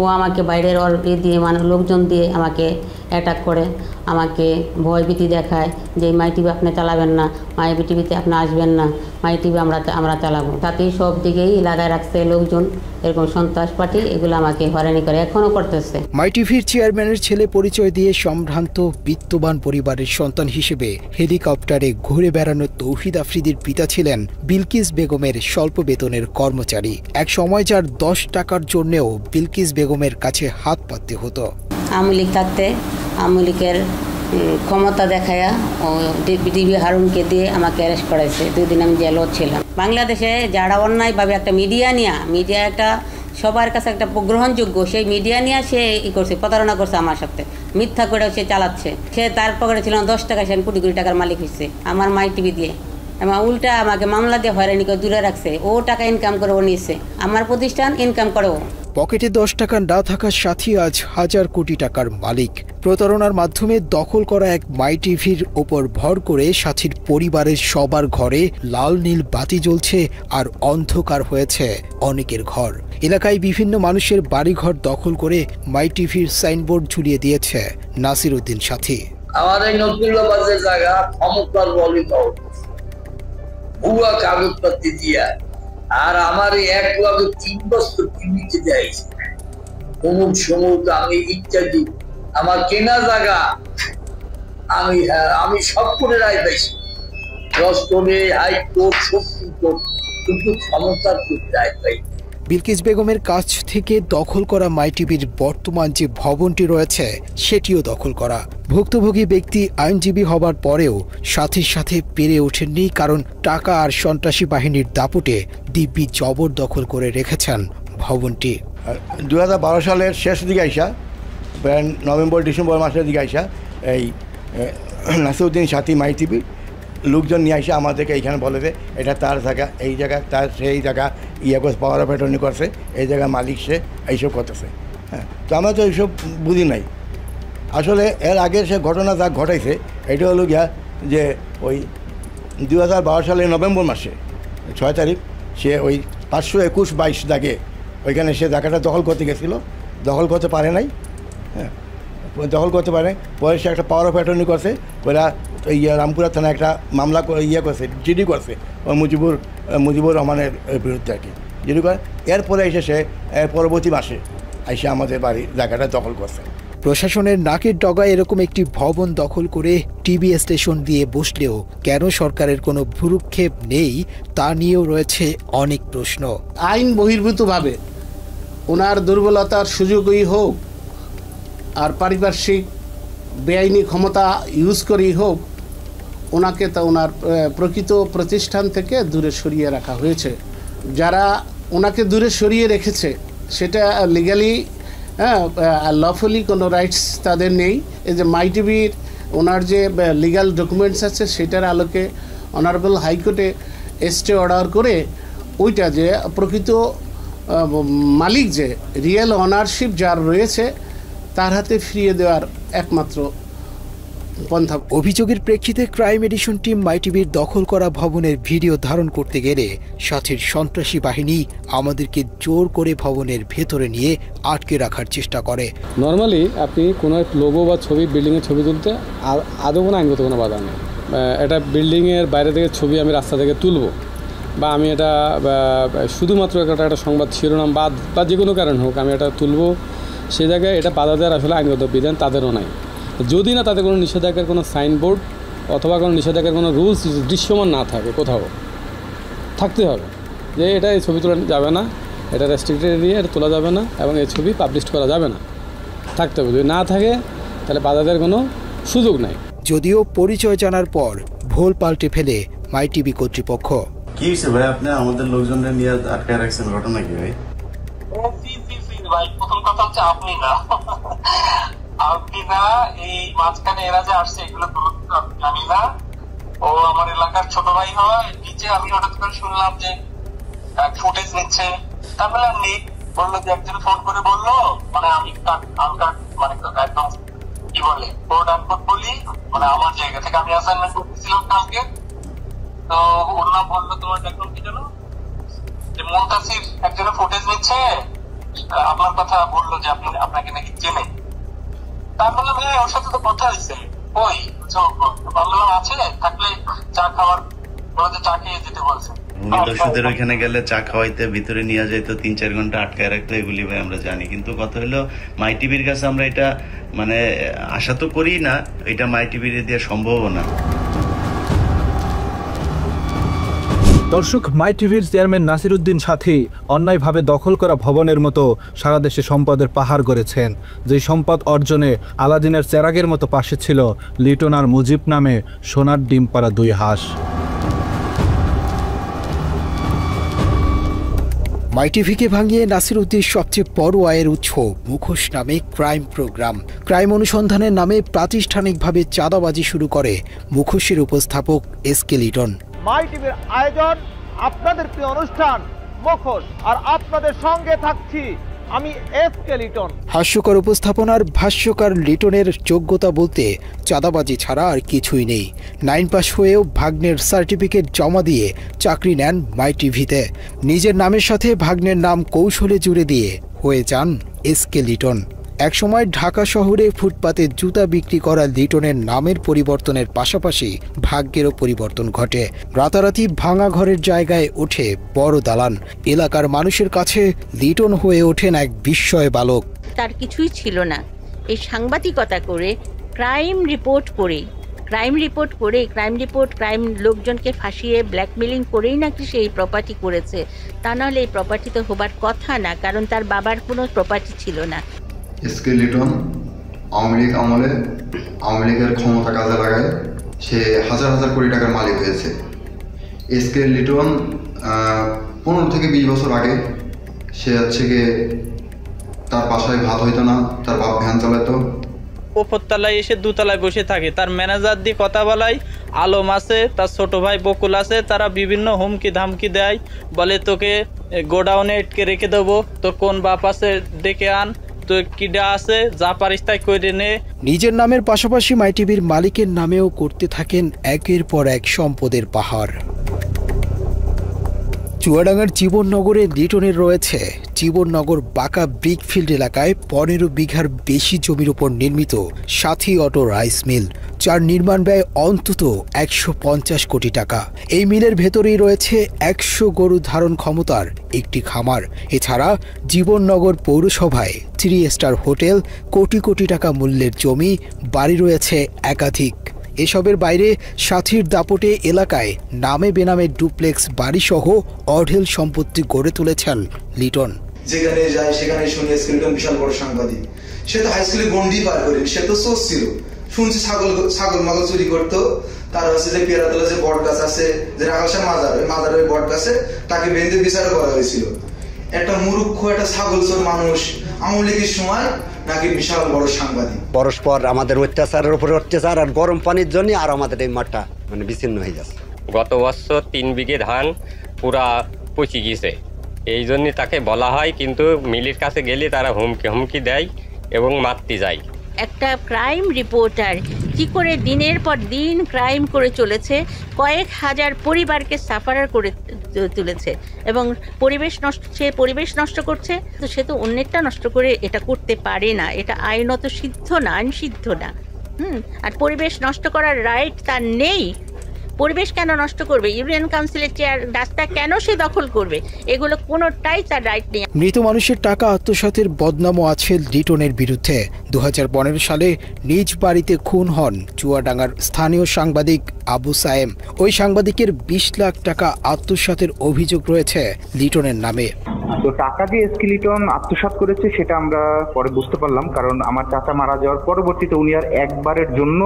ও আমাকে বাইরের ওর দিয়ে লোকজন দিয়ে আমাকে অ্যাটাক করে, আমাকে ভয়ভীতি দেখায় যে মাইটিভি আপনি চালাবেন না, মাইটিভিতে আপনি আসবেন না, মাইটিভি আমরা চালাবো। তাতেই সব দিকেই লাগায় রাখছে লোকজন, এরকম সন্ত্রাস পার্টি, এগুলো আমাকে হয়রানি করে, এখনও করতেছে। মাইটিভির চেয়ারম্যানের ছেলে পরিচয় দিয়ে সম্ভ্রান্ত বিত্তবান পরিবারের সন্তান হিসেবে হেলিকপ্টারে ঘুরে বেড়ানো তৌহিদ আফ্রিদির পিতা ছিলেন বিলকিস বেগমের স্বল্প বেতনের কর্মচারী। এক সময় যার 10 টাকার জন্যেও বিলকিস বেগমের কাছে হাত পাততে হতো। আওয়ামী লীগ থাকতে আওয়ামী লীগের ক্ষমতা দেখায়া ও ডিবি হারুনকে দিয়ে আমাকে অ্যারেস্ট করাইছে, 2 দিন আমি জেলও ছিলাম। বাংলাদেশে যারা অন্যায়ভাবে একটা মিডিয়া একটা সবার কাছে একটা গ্রহণযোগ্য, সেই মিডিয়া নিয়ে সে করছে, প্রতারণা করছে আমার সাথে, মিথ্যা করে সে চালাচ্ছে। সে তার পকেটে ছিল 10 টাকা, সে কোটি কোটি টাকার মালিক হয়েছে আমার মাইটিভি দিয়ে, এবং উল্টা আমাকে মামলা দিয়ে হয়রানি করে দূরে রাখছে। ও টাকা ইনকাম করে ও নিচ্ছে, আমার প্রতিষ্ঠান ইনকাম করে ও। পকেটে 10 টাকা না থাকার সাথী আজ হাজার কোটি টাকার মালিক। প্রতারণার মাধ্যমে দখল করা এক মাইটিভির ওপর ভর করে সাথীর পরিবারের সবার ঘরে লাল নীল বাতি জ্বলছে, আর অন্ধকার হয়েছে অনেকের ঘর। এলাকায় বিভিন্ন মানুষের বাড়িঘর দখল করে মাইটিভির সাইনবোর্ড ঝুলিয়ে দিয়েছে নাসির উদ্দিন সাথী। আমার এই নকুল্লাবাজের জায়গা অমুকবার বলি ভুয়া কাগজপত্র দিয়া, আর আমার এই 1 বছর কিনতে যাইছে অমুক সমুক আমি ইত্যাদি, আমার কেনা জায়গা আমি সব করে রায় পাইছি, রসকোর্টে, হাইকোর্ট, সুপ্রিম কোর্ট, কিন্তু ক্ষমতার রায় পাই। বিলকিস বেগমের কাছ থেকে দখল করা মাইটিভির বর্তমান যে ভবনটি রয়েছে সেটিও দখল করা। ভুক্তভোগী ব্যক্তি আইনজীবী হবার পরেও সাথীর সাথে পেরে ওঠেননি, কারণ টাকা আর সন্ত্রাসী বাহিনীর দাপটে দিব্যি জবরদখল করে রেখেছেন ভবনটি। 2012 সালের শেষ দিকে আইসা, প্রায় নভেম্বর ডিসেম্বর মাসের দিকে আইসা এই নাসির উদ্দিন সাথী মাইটিভি লোকজন নিয়ে আসে আমাদেরকে এইখানে বলে যে এটা তার জায়গা, এই জায়গা তার, সেই জায়গা করছে, পাওয়ার অফ অ্যাটর্নি করছে, এই জায়গায় মালিক সে, এইসব করতেছে। হ্যাঁ, তো আমরা তো এইসব বুঝি নাই। আসলে এর আগে সে ঘটনা যা ঘটাইছে এটা হলো গিয়া যে ওই 2012 সালের নভেম্বর মাসে 6 তারিখ সে ওই 521-22 দাগে ওইখানে সে জায়গাটা দখল করতে গেছিলো, দখল করতে পারে নাই। হ্যাঁ, দখল করতে পারে, পরে সে একটা পাওয়ার অফ অ্যাটর্নি করছে, ওরা রামপুরা থানায় একটা মামলা করছে, জিডি করছে ওই মুজিবুর রহমানের বিরুদ্ধে আর কি, জিডি করে। এরপরে এসে সে পরবর্তী মাসে এসে আমাদের বাড়ির জায়গাটা দখল করছে। প্রশাসনের নাকের ডগায় এরকম একটি ভবন দখল করে টিভি স্টেশন দিয়ে বসলেও কেন সরকারের কোনো ভ্রুক্ষেপ নেই তা নিয়েও রয়েছে অনেক প্রশ্ন। আইন বহির্ভূতভাবে ওনার দুর্বলতার সুযোগই হোক আর পারিপার্শ্বিক বেআইনি ক্ষমতা ইউজ করেই হোক, ওনাকে তা ওনার প্রকৃত প্রতিষ্ঠান থেকে দূরে সরিয়ে রাখা হয়েছে। যারা ওনাকে দূরে সরিয়ে রেখেছে সেটা লিগালি, লফুলি কোনো রাইটস তাদের নেই। এই যে মাইটিভির ওনার যে লিগাল ডকুমেন্টস আছে সেটার আলোকে অনারেবল হাইকোর্টে স্টে অর্ডার করে ওইটা যে প্রকৃত মালিক, যে রিয়েল অনারশিপ যার রয়েছে, তার হাতে ফিরিয়ে দেওয়ার একমাত্র পন্থা। অভিযোগের প্রেক্ষিতে ক্রাইম এডিশন টিম মাইটিভির দখল করা ভবনের ভিডিও ধারণ করতে গেলে সাথীর সন্ত্রাসী বাহিনী আমাদেরকে জোর করে ভবনের ভেতরে নিয়ে আটকে রাখার চেষ্টা করে। নর্মালি আপনি কোনো লোগো বা ছবি, বিল্ডিংয়ের ছবি তুলতে আদৌ কোনো আইনগত কোনো বাধা নেই। এটা বিল্ডিংয়ের বাইরে থেকে ছবি আমি রাস্তা থেকে তুলব, বা আমি এটা শুধুমাত্র একটা সংবাদ শিরোনাম বা যে কোনো কারণ হোক আমি এটা তুলব, সে জায়গায় এটা বাধা দেওয়ার আসলে আইনগত বিধান তাদেরও নাই। যদি না তাদের কোনো নিষেধাজ্ঞার কোনো সাইনবোর্ড অথবা কোনো নিষেধাজ্ঞার কোনো রুলস দৃশ্যমান না থাকে, কোথাও থাকতে হবে যে এটা এই ছবি তোলা যাবে না, এটা রেস্ট্রিক্টেড এরিয়া, এটা তোলা যাবে না, এবং এই ছবি পাবলিশ করা যাবে না, থাকতে হবে। যদি না থাকে তাহলে বাধা দেওয়ার কোনো সুযোগ নাই। যদিও পরিচয় জানার পর ভোল পাল্টে ফেলে মাই টিভি কর্তৃপক্ষ। কি হয়েছে ভাই, আপনি আমাদের লোকজনের নিয়ে আটকায় রাখছেন, ঘটনা কি ভাই? ভাই প্রথম কথা হচ্ছে আপনি না এই মাঝখানে এরা যে আসছে এগুলো জানি না। ও আমার এলাকার ছোট ভাই হয়, নিচে আমি হঠাৎ করে শুনলাম যে ফুটেজ নিচ্ছে। তারপরে আমি বললো যে একজন ফোন করে বললো, মানে আমি মানে একদম কি বলে কোড আনকোড বলি, মানে আমার জায়গা থেকে আমি অ্যাসাইনমেন্ট করতেছিলাম কালকে। তো ওর নাম বললো তোমার একদম কি জানো যে মুনতাসির একজনের ফুটেজ নিচ্ছে, আপনার কথা বললো যে আপনি আপনাকে নাকি চেনে। তার বললাম হ্যাঁ ওর সাথে তো কথা হয়েছে, ওই বললাম আছে থাকলে চা খাওয়ার বলতে চা খেয়ে যেতে বলছে। দর্শকদের ওইখানে গেলে চা খাওয়াইতে ভিতরে নিয়ে যাইতো, 3-4 ঘন্টা আটকায় রাখতো, এগুলি ভাই আমরা জানি। কিন্তু কথা হলো মাই টিভির কাছে আমরা এটা মানে আশা তো করি না, এটা মাই টিভির দিয়ে সম্ভবও না। দর্শক, মাই টিভির চেয়ারম্যান নাসিরউদ্দিন সাথী অন্যায়ভাবে দখল করা ভবনের মতো সারা দেশে সম্পদের পাহাড় গড়েছেন। যে সম্পদ অর্জনে আলাদিনের চেরাগের মতো পাশে ছিল লিটন আর মুজিব নামে সোনার ডিম পাড়া 2 হাঁস। মাই টিভিকে ভাঙিয়ে নাসিরউদ্দিন সবচেয়ে বড় আয়ের উৎস মুখোশ নামে ক্রাইম প্রোগ্রাম। ক্রাইম অনুসন্ধানের নামে প্রাতিষ্ঠানিকভাবে চাঁদাবাজি শুরু করে মুখোশের উপস্থাপক এসকে লিটন। মাই টিভির আয়োজন আপনাদের প্রিয় অনুষ্ঠান মুখোশ, আর আপনাদের সঙ্গে থাকছি আমি এসকে লিটন। হাস্যকর উপস্থাপনার ভাষ্যকার লিটনের যোগ্যতা বলতে চাঁদাবাজি ছাড়া আর কিছুই নেই। 9 পাস হয়েও ভাগ্নের সার্টিফিকেট জমা দিয়ে চাকরি নেন মাই টিভিতে। নিজের নামের সাথে ভাগ্নের নাম কৌশলে জুড়ে দিয়ে হয়ে যান এসকে লিটন। একসময় ঢাকা শহরে ফুটপাতে জুতা বিক্রি করা লিটনের নামের পরিবর্তনের পাশাপাশি ভাগ্যেরও পরিবর্তন ঘটে। রাতারাতি ভাঙা ঘরের জায়গায় ওঠে বড় দালান। এলাকার মানুষের কাছে লিটন হয়ে ওঠেন এক বিস্ময় বালক। তার কিছুই ছিল না, এই সাংবাদিকতা করে ক্রাইম রিপোর্ট ক্রাইম লোকজনকে ফাঁসিয়ে ব্ল্যাকমেলিং করেই নাকি সেই প্রপার্টি করেছে। তা নাহলে এই প্রপার্টি তো হবার কথা না, কারণ তার বাবার কোনো প্রপার্টি ছিল না। এসকে লিটন আওয়ামী লীগ আমলে আওয়ামী লীগের ক্ষমতা কাজে লাগায় সে হাজার হাজার কোটি টাকার মালিক হয়েছে। এসকে লিটন 15 থেকে 20 বছর আগে সে হচ্ছে গিয়ে তার বাসায় ভাত হইতো না, তার বাপ ভ্যান চালাতো। উপরতলায় এসে দোতলায় বসে থাকে, তার ম্যানেজার দিয়ে কথা বলায় আলম আছে, তার ছোট ভাই বকুল আছে, তারা বিভিন্ন হুমকি ধামকি দেয়, বলে তোকে গোডাউনে আটকে রেখে দেবো, তো কোন বাপ আছে ডেকে আন, তো কিডা আছে যা পারিস তাই করে নে। নিজের নামের পাশাপাশি মাই টিভির মালিকের নামেও করতে থাকেন একের পর এক সম্পদের পাহাড়। চুয়াডাঙ্গার জীবননগরে লিটনের রয়েছে জীবননগর বাঁকা ব্রিকফিল্ড এলাকায় 15 বিঘার বেশি জমির উপর নির্মিত সাথী অটো রাইস মিল, যার নির্মাণ ব্যয় অন্তত 150 কোটি টাকা। এই মিলের ভেতরেই রয়েছে 100 গরু ধারণ ক্ষমতার একটি খামার। এছাড়া জীবননগর পৌরসভায় 3 স্টার হোটেল, কোটি কোটি টাকা মূল্যের জমি, বাড়ি রয়েছে একাধিক। এসবের বাইরে সাথীর দাপটে এলাকায় নামে বেনামে ডুপ্লেক্স বাড়িসহ অঢেল সম্পত্তি গড়ে তুলেছেন লিটন। যেখানে যায় সেখানে শুনি এসকে লিটন বিশাল বড় সাংবাদিক। সে তো হাই স্কুলে গন্ডি পার করেন, সে তো সোর্স ছিল। শুনছি ছাগল মাগল চুরি করতো। তার হচ্ছে যে পেয়ারাতলা যে বট গাছ আছে, যে রাখালসা মাজার, ওই মাজারের ওই বট গাছে তাকে বেঁধে বিচার করা হয়েছিল। একটা মূর্খ একটা ছাগল চোর মানুষ আওয়ামী লীগের সময় নাকি বিশাল বড় সাংবাদিক। পরস্পর আমাদের অত্যাচারের উপরে অত্যাচার, আর গরম পানির জন্য আর আমাদের এই মাঠটা মানে বিচ্ছিন্ন হয়ে যাচ্ছে। গত বছর 3 বিঘে ধান পুরা পচে গিয়েছে, এই জন্য তাকে বলা হয়, কিন্তু মিলের কাছে গেলে তারা হুমকি দেয় এবং মারতে যায়। একটা ক্রাইম রিপোর্টার কি করে দিনের পর দিন ক্রাইম করে চলেছে, কয়েক হাজার পরিবারকে সাফারার করে তুলেছে এবং পরিবেশ নষ্ট করছে। তো সে তো অন্যেরটা নষ্ট করে এটা করতে পারে না, এটা আইনত সিদ্ধ না, আইনসিদ্ধ না। আর পরিবেশ নষ্ট করার রাইট তার নেই। পরিবেশ কেন নষ্ট করবে? ইউনিয়ন কাউন্সিলের চেয়ার রাস্তা কেন সে দখল করবে? এগুলো কোনোটাই তার রাইট নেই। মৃত মানুষের টাকা আত্মসাতের বদনামও আছে লিটনের বিরুদ্ধে। 2015 সালে নিজ বাড়িতে খুন হন চুয়াডাঙ্গার স্থানীয় সাংবাদিক আবু সায়েম। ওই সাংবাদিকের 20 লাখ টাকা আত্মসাতের অভিযোগ রয়েছে লিটনের নামে। তো টাকা দিয়ে এসকে লিটন আত্মসাৎ করেছে সেটা আমরা পরে বুঝতে পারলাম, কারণ আমার চাচা মারা যাওয়ার পরবর্তীতে উনি আর একবারের জন্য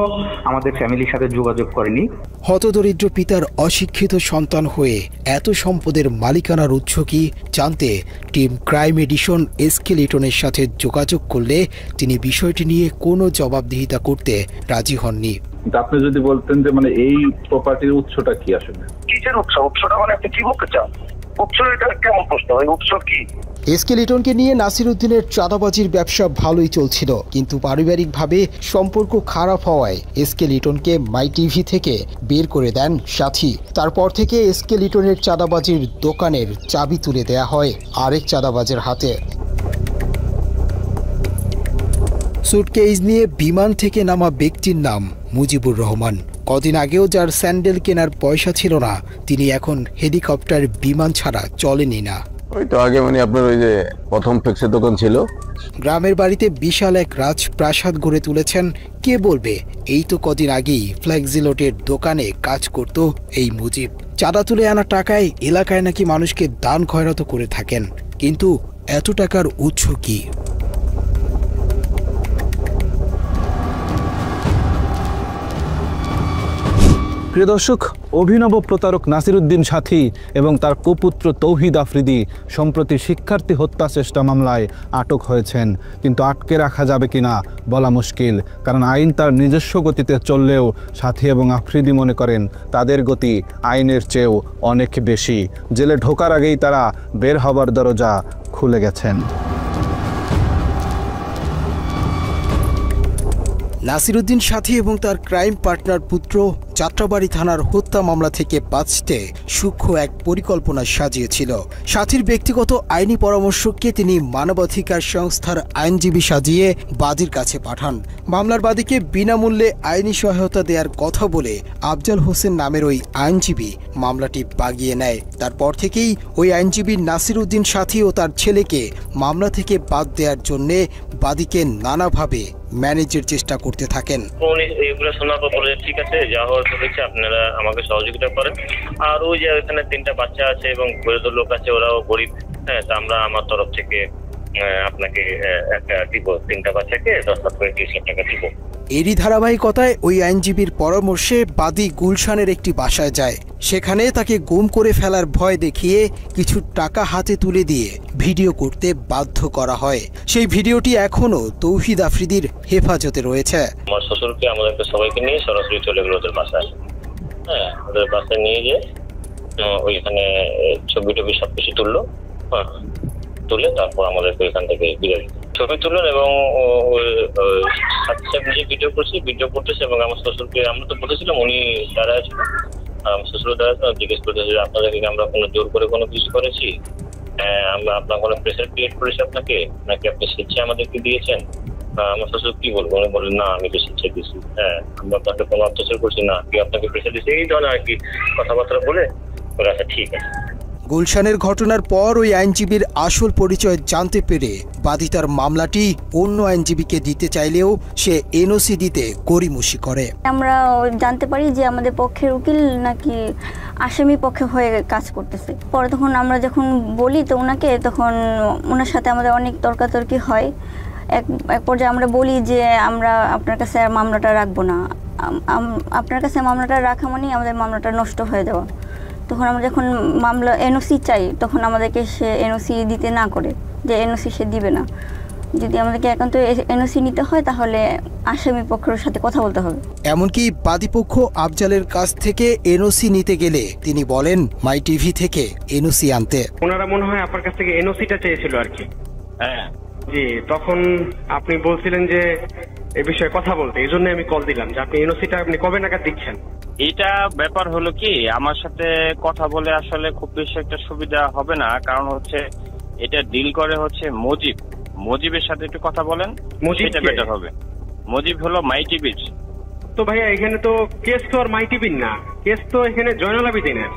আমাদের ফ্যামিলির সাথে যোগাযোগ করেনি। হতদরিদ্র পিতার অশিক্ষিত সন্তান হয়ে এত সম্পদের মালিকানার উৎস কি জানতে টিম ক্রাইম এডিশন এসকে লিটনের সাথে যোগাযোগ করলে তিনি বিষয়টি নিয়ে কোনো জবাবদিহিতা করতে রাজি হননি। আপনি যদি বলতেন যে মানে এই প্রপার্টির উৎসটা কি আসলে? কিসের উৎস? উৎসটা মানে আপনি কি বলতে চান? উৎস এটা কেমন প্রশ্ন? ওই উৎস কি? এসকে লিটনকে নিয়ে নাসির উদ্দিনের চাঁদাবাজির ব্যবসা ভালোই চলছিল, কিন্তু পারিবারিকভাবে সম্পর্ক খারাপ হওয়ায় এসকে লিটনকে মাই টিভি থেকে বের করে দেন সাথী। তারপর থেকে এসকে লিটনের চাঁদাবাজির দোকানের চাবি তুলে দেয়া হয় আরেক চাঁদাবাজের হাতে। সুটকেস নিয়ে বিমান থেকে নামা ব্যক্তির নাম মুজিবুর রহমান। কদিন আগেও যার স্যান্ডেল কেনার পয়সা ছিল না, তিনি এখন হেলিকপ্টার বিমান ছাড়া চলেনি না। ওই তো আগে মানে আপনার ওই যে প্রথম ফ্লেক্সের দোকান ছিল। গ্রামের বাড়িতে বিশাল এক রাজপ্রাসাদ গড়ে তুলেছেন। কে বলবে এই তো কদিন আগেই ফ্ল্যাক্সিলোটের দোকানে কাজ করত এই মুজিব। চাঁদা তুলে আনা টাকায় এলাকায় নাকি মানুষকে দান খয়রাত করে থাকেন, কিন্তু এত টাকার উৎস কি? প্রিয় দর্শক, অভিনব প্রতারক নাসির উদ্দিন সাথী এবং তার কুপুত্র তৌহিদ আফ্রিদি সম্প্রতি শিক্ষার্থী হত্যা চেষ্টা মামলায় আটক হয়েছেন, কিন্তু আটকে রাখা যাবে কিনা বলা মুশকিল, কারণ আইন তার নিজস্ব গতিতে চললেও সাথী এবং আফ্রিদি মনে করেন তাদের গতি আইনের চেয়েও অনেক বেশি। জেলে ঢোকার আগেই তারা বের হবার দরজা খুলে গেছেন। নাসির উদ্দিন সাথী এবং তার ক্রাইম পার্টনার পুত্র যাত্রাবাড়ি থানার হত্যা মামলা থেকে বাঁচতে সূক্ষ্ম এক পরিকল্পনা সাজিয়েছিল। সাথীর ব্যক্তিগত আইনি পরামর্শককে তিনি মানবাধিকার সংস্থার আইনজীবী সাজিয়ে বাদীর কাছে পাঠান। মামলার বাদীকে বিনামূল্যে আইনি সহায়তা দেওয়ার কথা বলে আফজাল হোসেন নামের ওই আইনজীবী মামলাটি বাগিয়ে নেয়। তারপর থেকেই ওই আইনজীবী নাসির উদ্দিন সাথী ও তার ছেলেকে মামলা থেকে বাদ দেওয়ার জন্যে বাদীকে নানাভাবে ম্যানেজের চেষ্টা করতে থাকেন। এগুলো শোনার পর বলে ঠিক আছে, যা হওয়ার হয়েছে আপনারা আমাকে সহযোগিতা করেন। আর ওই যে এখানে 3টা বাচ্চা আছে এবং গরিব লোক আছে, ওরাও গরিব, হ্যাঁ, তা আমরা আমার তরফ থেকে আপনাকে একটা দিব, 3টা বাচ্চাকে 10 লাখ করে 30 লাখ টাকা দিব। এরই ধারাবাহিকতায় ওই আইনজীবীর পরামর্শে বাদী গুলশানের একটি বাসায় যায়। সেখানে তাকে গুম করে ফেলার ভয় দেখিয়ে কিছু টাকা হাতে তুলে দিয়ে ভিডিও করতে বাধ্য করা হয়। সেই ভিডিওটি এখনো তৌহিদ আফ্রিদির হেফাজতে রয়েছে। আমার শ্বশুরকে আমাদেরকে সবাইকে নিয়ে সরাসরি চলে গেল ওদের বাসায়। হ্যাঁ, ওদের বাসায় নিয়ে গিয়ে ওইখানে ছবি টবি সবকিছু তুললো। হ্যাঁ, তুলে তারপর আমাদেরকে এখান থেকে বিদায় ছবি তুললেন এবং যে ভিডিও করছি, ভিডিও করতেছে এবং আমার শ্বশুরকে আমরা তো বলেছিলাম উনি দাঁড়ায় ছিল, আমার শ্বশুর দাঁড়ায় জিজ্ঞেস করতেছে যে আপনাদেরকে আমরা কোনো জোর করে কোনো কিছু করেছি, আমরা আপনার কোনো প্রেশার ক্রিয়েট করেছি আপনাকে, নাকি আপনি স্বেচ্ছায় আমাদেরকে দিয়েছেন? আমার শ্বশুর কি বলবো, উনি বলেন না আমি তো স্বেচ্ছায় দিয়েছি, হ্যাঁ আমরা আপনাকে কোনো অত্যাচার করছি না, কি আপনাকে প্রেশার দিয়েছি, এই ধরনের আর কি কথাবার্তা বলে বলে আচ্ছা ঠিক আছে। গুলশানের ঘটনার পর ওই আইনজীবীর আসল পরিচয় জানতে পেরে বাদী তার মামলাটি অন্য আইনজীবীকে দিতে চাইলেও সে এনওসি দিতে গড়িমসি করে। আমরা জানতে পারি যে আমাদের পক্ষের উকিল নাকি আসামি পক্ষে হয়ে কাজ করতেছে। পরে তখন আমরা যখন বলি তো ওনাকে, তখন ওনার সাথে আমাদের অনেক তর্কাতর্কি হয়। এক পর্যায়ে আমরা বলি যে আমরা আপনার কাছে আর মামলাটা রাখবো না, আপনার কাছে মামলাটা রাখা মানেই আমাদের মামলাটা নষ্ট হয়ে যাওয়া। তখন আমরা যখন মামলা এনওসি চাই, তখন আমাদেরকে সে এনওসি দিতে না করে, যে এনওসি সে দিবে না। যদি আমাদেরকে একান্ত এনওসি নিতে হয় তাহলে আসামি পক্ষের সাথে কথা বলতে হবে। এমনকি বাদীপক্ষ আফজালের কাছ থেকে এনওসি নিতে গেলে তিনি বলেন মাই টিভি থেকে এনওসি আনতে। ওনারা মনে হয় আপনার কাছ থেকে এনওসিটা চেয়েছিল আর কি। হ্যাঁ জি, তখন আপনি বলছিলেন যে এই বিষয়ে কথা বলতে, এই জন্য আমি কল দিলাম যে আপনি এনওসিটা আপনি কবে নাগাদ দিচ্ছেন। এটা ব্যাপার হলো কি, আমার সাথে কথা বলে আসলে খুব বেশি একটা সুবিধা হবে না, কারণ হচ্ছে এটা ডিল করে হচ্ছে মজিবের সাথে একটু কথা বলেন, সেটা বেটার হবে। মজিব হলো মাই টিভির। তো ভাইয়া এখানে তো কেস তো আর মাই টিভির না, কেস তো এখানে জয়নাল আবেদিনের।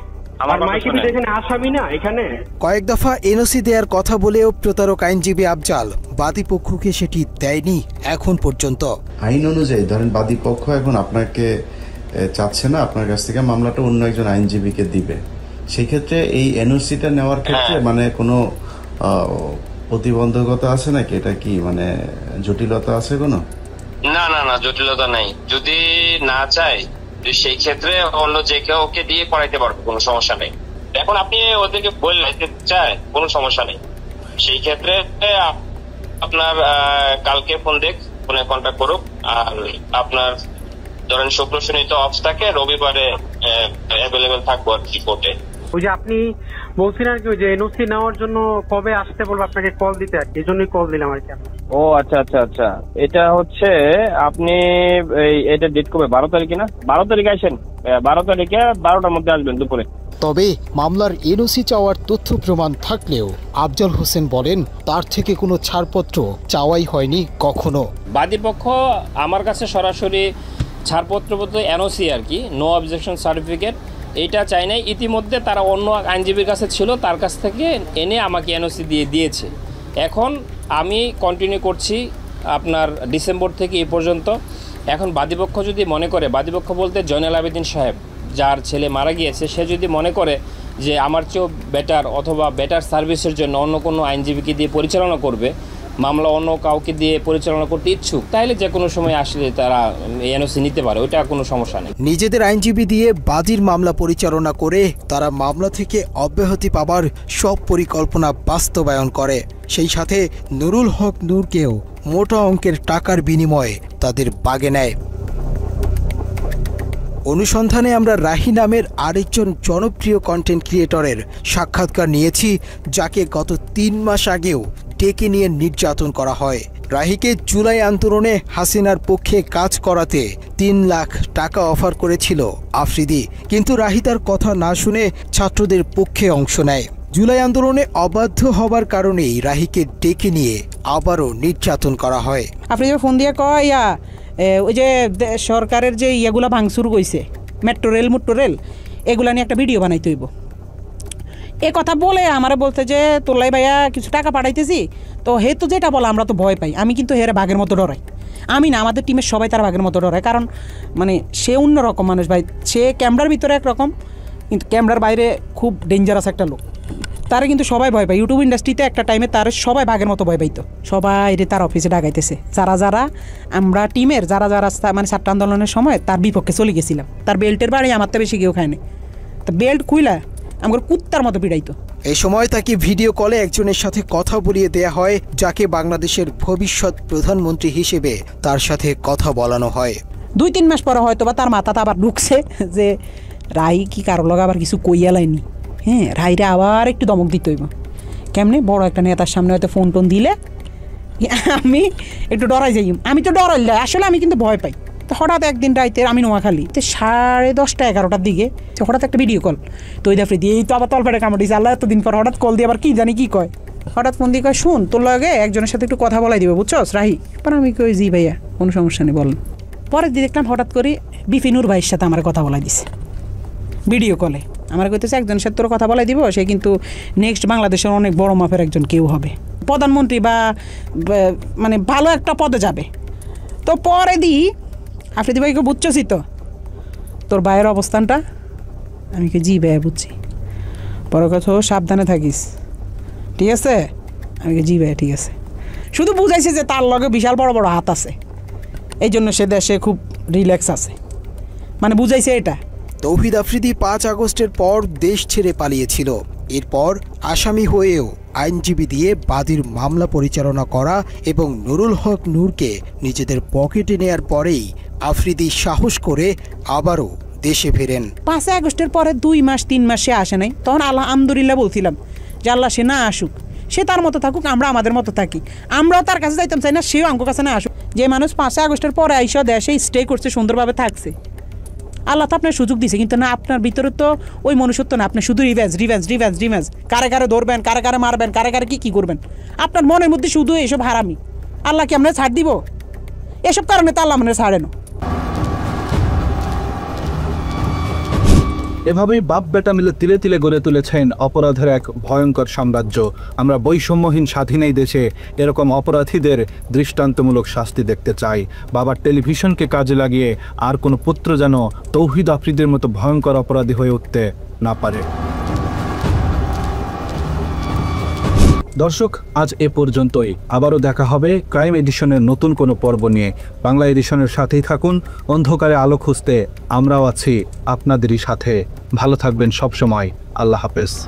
কয়েক দফা এনওসি দেওয়ার কথা বলেও প্রতারক আইনজীবী আফজাল বাদী পক্ষকে সেটি দেয়নি এখন পর্যন্ত। আইন অনুযায়ী ধরেন বাদী পক্ষ এখন আপনাকে চাচ্ছে না আপনার কাছ থেকে, মামলাটা অন্য একজন আইনজীবীকে দিবে। সেই ক্ষেত্রে এই এনওসিটা নেওয়ার ক্ষেত্রে মানে কোনো প্রতিবন্ধকতা আছে নাকি? এটা কি মানে জটিলতা আছে কোনো? না না না, জটিলতা নাই। যদি না চায় সেই ক্ষেত্রে অন্য যে কেউ ওকে দিয়ে পড়াইতে পারবে, কোনো সমস্যা নেই। এখন আপনি ওদেরকে বললে চায়, কোনো সমস্যা নেই। সেই ক্ষেত্রে আপনার কালকে ফোনে কন্ট্যাক্ট করুক। আর আপনার ধরেন শুক্র শনি তো অফ থাকে, রবিবারে অ্যাভেলেবেল থাকবো আর কি কোর্টে। ওই যে আপনি বলছিলেন কি, ওই যে এনওসি নেওয়ার জন্য কবে আসতে বলবো আপনাকে কল দিতে, আর কি এই জন্যই কল দিলাম আর কি। ও আচ্ছা আচ্ছা আচ্ছা, এটা হচ্ছে আপনি এটা ডেট কবে? 12 তারিখে না? 12 তারিখে আসেন, 12 তারিখে 12টার মধ্যে আসবেন দুপুরে। তবে মামলার এনওসি চাওয়ার তথ্য প্রমাণ থাকলেও আফজল হোসেন বলেন তার থেকে কোনো ছাড়পত্র চাওয়াই হয়নি কখনো। বাদীপক্ষ আমার কাছে সরাসরি ছাড়পত্র বলতে এনওসি আর কি, নো অবজেকশন সার্টিফিকেট, এইটা চাই নাই। ইতিমধ্যে তারা অন্য আইনজীবীর কাছে ছিল, তার কাছ থেকে এনে আমাকে এনওসি দিয়েছে। এখন আমি কন্টিনিউ করছি আপনার ডিসেম্বর থেকে এই পর্যন্ত। এখন বাদীপক্ষ যদি মনে করে, বাদীপক্ষ বলতে জয়নাল আবেদিন সাহেব যার ছেলে মারা গিয়েছে, সে যদি মনে করে যে আমার চেয়েও বেটার অথবা বেটার সার্ভিসের জন্য অন্য কোনো আইনজীবীকে দিয়ে পরিচালনা করবে, মামলা অন্য কাউকে দিয়ে পরিচালনা করতে ইচ্ছুক, তাহলে যে কোনো সময় আসলে তারা এনওসি নিতে পারে, ওইটা কোনো সমস্যা নেই। নিজেদের আইনজীবী দিয়ে বাদীর মামলা পরিচালনা করে তারা মামলা থেকে অব্যাহতি পাবার সব পরিকল্পনা বাস্তবায়ন করে। সেই সাথে নুরুল হক নূরকেও মোটা অঙ্কের টাকার বিনিময়ে তাদের বাগে নেয়। অনুসন্ধানে আমরা রাহি নামের আরেকজন জনপ্রিয় কন্টেন্ট ক্রিয়েটরের সাক্ষাৎকার নিয়েছি, যাকে গত 3 মাস আগেও ডেকে নিয়ে নির্যাতন করা হয়। রাহিকে জুলাই আন্দোলনে হাসিনার পক্ষে কাজ করাতে 3 লাখ টাকা অফার করেছিল আফ্রিদি, কিন্তু রাহি তার কথা না শুনে ছাত্রদের পক্ষে অংশ নেয়। জুলাই আন্দোলনে অবাধ্য হবার কারণেই রাহিকে ডেকে নিয়ে আবারও নির্যাতন করা হয়। আফ্রিদি ফোন দিয়ে কয়, ওই যে সরকারের যে ইয়েগুলো ভাঙচুর কইছে, মেট্রো রেল এগুলা নিয়ে একটা ভিডিও বানাইতে হইব। এ কথা বলে আমারে বলতে যে তোলাই ভাইয়া কিছু টাকা পাঠাইতেছি, তো হে তো যেটা বলে আমরা তো ভয় পাই। আমি কিন্তু হেরে বাঘের মতো ডরাই। আমি না, আমাদের টিমের সবাই তার বাঘের মতো ডরায়, কারণ মানে সে অন্যরকম মানুষ ভাই। সে ক্যামেরার ভিতরে একরকম, কিন্তু ক্যামেরার বাইরে খুব ডেঞ্জারাস একটা লোক। তারা কিন্তু সবাই ভয় পায়। ইউটিউব ইন্ডাস্ট্রিতে একটা টাইমে তার সবাই বাঘের মতো ভয় পাইতো। সবাই তার অফিসে ডাকাইতেছে, যারা আমরা টিমের যারা মানে ছাত্র আন্দোলনের সময় তার বিপক্ষে চলে গেছিলাম। তার বেল্টের বাড়ি আমার তো বেশি কেউ খায়নি, তা বেল্ট খুইলা আমার কুত্তার মতো পিড়াইতো। এই সময় তাকে ভিডিও কলে একজনের সাথে কথা বলিয়ে দেয়া হয়, যাকে বাংলাদেশের ভবিষ্যৎ প্রধানমন্ত্রী হিসেবে তার সাথে কথা বলানো হয়। 2-3 মাস পরে হয়তো বা তার মাথাতে আবার ঢুকছে যে রাহি কি কারো লগে আবার কিছু কইয়া লাইনি। হ্যাঁ, রাহিরে আবার একটু দমক দিতে হইব। কেমনে? বড় একটা নেতার সামনে হয়তো ফোন টোন দিলে আমি একটু ডরাই যাই। আমি তো ডরাই, আসলে আমি কিন্তু ভয় পাই। তো হঠাৎ একদিন রাইতে আমি নোয়াখালী 10:30-11টার দিকে হঠাৎ একটা ভিডিও কল, তো ওই দাফরি দিয়ে এই তো আবার তলপেটে কামড় দিয়েছে। আল্লাহ এতদিন পর হঠাৎ কল দিয়ে আবার কি জানি কি কয়, হঠাৎ ফোন দিয়ে কয়, শুন তোর লগে একজনের সাথে একটু কথা বলাই দিব, বুঝছস রাহি? পর আমি কই জি ভাইয়া, কোনো সমস্যা নেই বলেন। পরের দিন দেখলাম হঠাৎ করে বিপিনুর ভাইয়ের সাথে আমার কথা বলাই দিছে ভিডিও কলে। আমার কইতেছে একজনের সাথে তোর কথা বলাই দিব, সে কিন্তু নেক্সট বাংলাদেশের অনেক বড় মাপের একজন কেউ হবে, প্রধানমন্ত্রী বা মানে ভালো একটা পদে যাবে। তো পরে দিই আফ্রিদি ভাইকে বুঝছসই তো তোর ভাইয়ের অবস্থানটা? আমি কি জি ভাইয়া বুঝছি। পরে কথা সাবধানে থাকিস, ঠিক আছে? আমি কি জি ভাইয়া ঠিক আছে। শুধু বুঝাইছে যে তার লগে বিশাল বড় বড় হাত আছে, এই জন্য সে দেশে খুব রিল্যাক্স আছে, মানে বুঝাইছে এটা। তৌহিদ আফ্রিদি 5 আগস্টের পর দেশ ছেড়ে পালিয়েছিল। এরপর আসামি হয়েও আইনজীবী দিয়ে বাদীর মামলা পরিচালনা করা এবং নুরুল হক নূরকে নিজেদের পকেটে নেয়ার পরেই আফ্রিদি সাহস করে আবারও দেশে ফেরেন। 5 আগস্টের পরে 2 মাস 3 মাস সে আসে নাই। তখন আলহামদুলিল্লাহ বলছিলাম যে আল্লাহ সে না আসুক, সে তার মতো থাকুক, আমরা আমাদের মতো থাকি। আমরাও তার কাছে যাইতাম চাই না, সেও আমার কাছে না আসুক। যে মানুষ 5 আগস্টের পরে আইসা দেশে স্টে করছে, সুন্দরভাবে থাকছে, আল্লাহ তো আপনার সুযোগ দিছে, কিন্তু না আপনার ভিতরে তো ওই মনুষ্যত্ব না। আপনি শুধু রিভেঞ্জ, কারে কারে ধরবেন, কারে কারে মারবেন, কারে কারে কি করবেন, আপনার মনের মধ্যে শুধু এসব হারামি। আল্লাহ কি আপনার ছাড় দিব? এসব কারণে তো আল্লাহ আপনার ছাড়ে না। এভাবেই বাপ বেটা মিলে তিলে তিলে গড়ে তুলেছেন অপরাধের এক ভয়ঙ্কর সাম্রাজ্য। আমরা বৈষম্যহীন স্বাধীন এই দেশে এরকম অপরাধীদের দৃষ্টান্তমূলক শাস্তি দেখতে চাই। বাবার টেলিভিশনকে কাজে লাগিয়ে আর কোনো পুত্র যেন তৌহিদ আফ্রিদির মতো ভয়ঙ্কর অপরাধী হয়ে উঠতে না পারে। দর্শক, আজ এ পর্যন্তই। আবারও দেখা হবে ক্রাইম এডিশনের নতুন কোনো পর্ব নিয়ে। বাংলা এডিশনের সাথেই থাকুন। অন্ধকারে আলো খুঁজতে আমরাও আছি আপনাদেরই সাথে। ভালো থাকবেন সবসময়। আল্লাহ হাফেজ।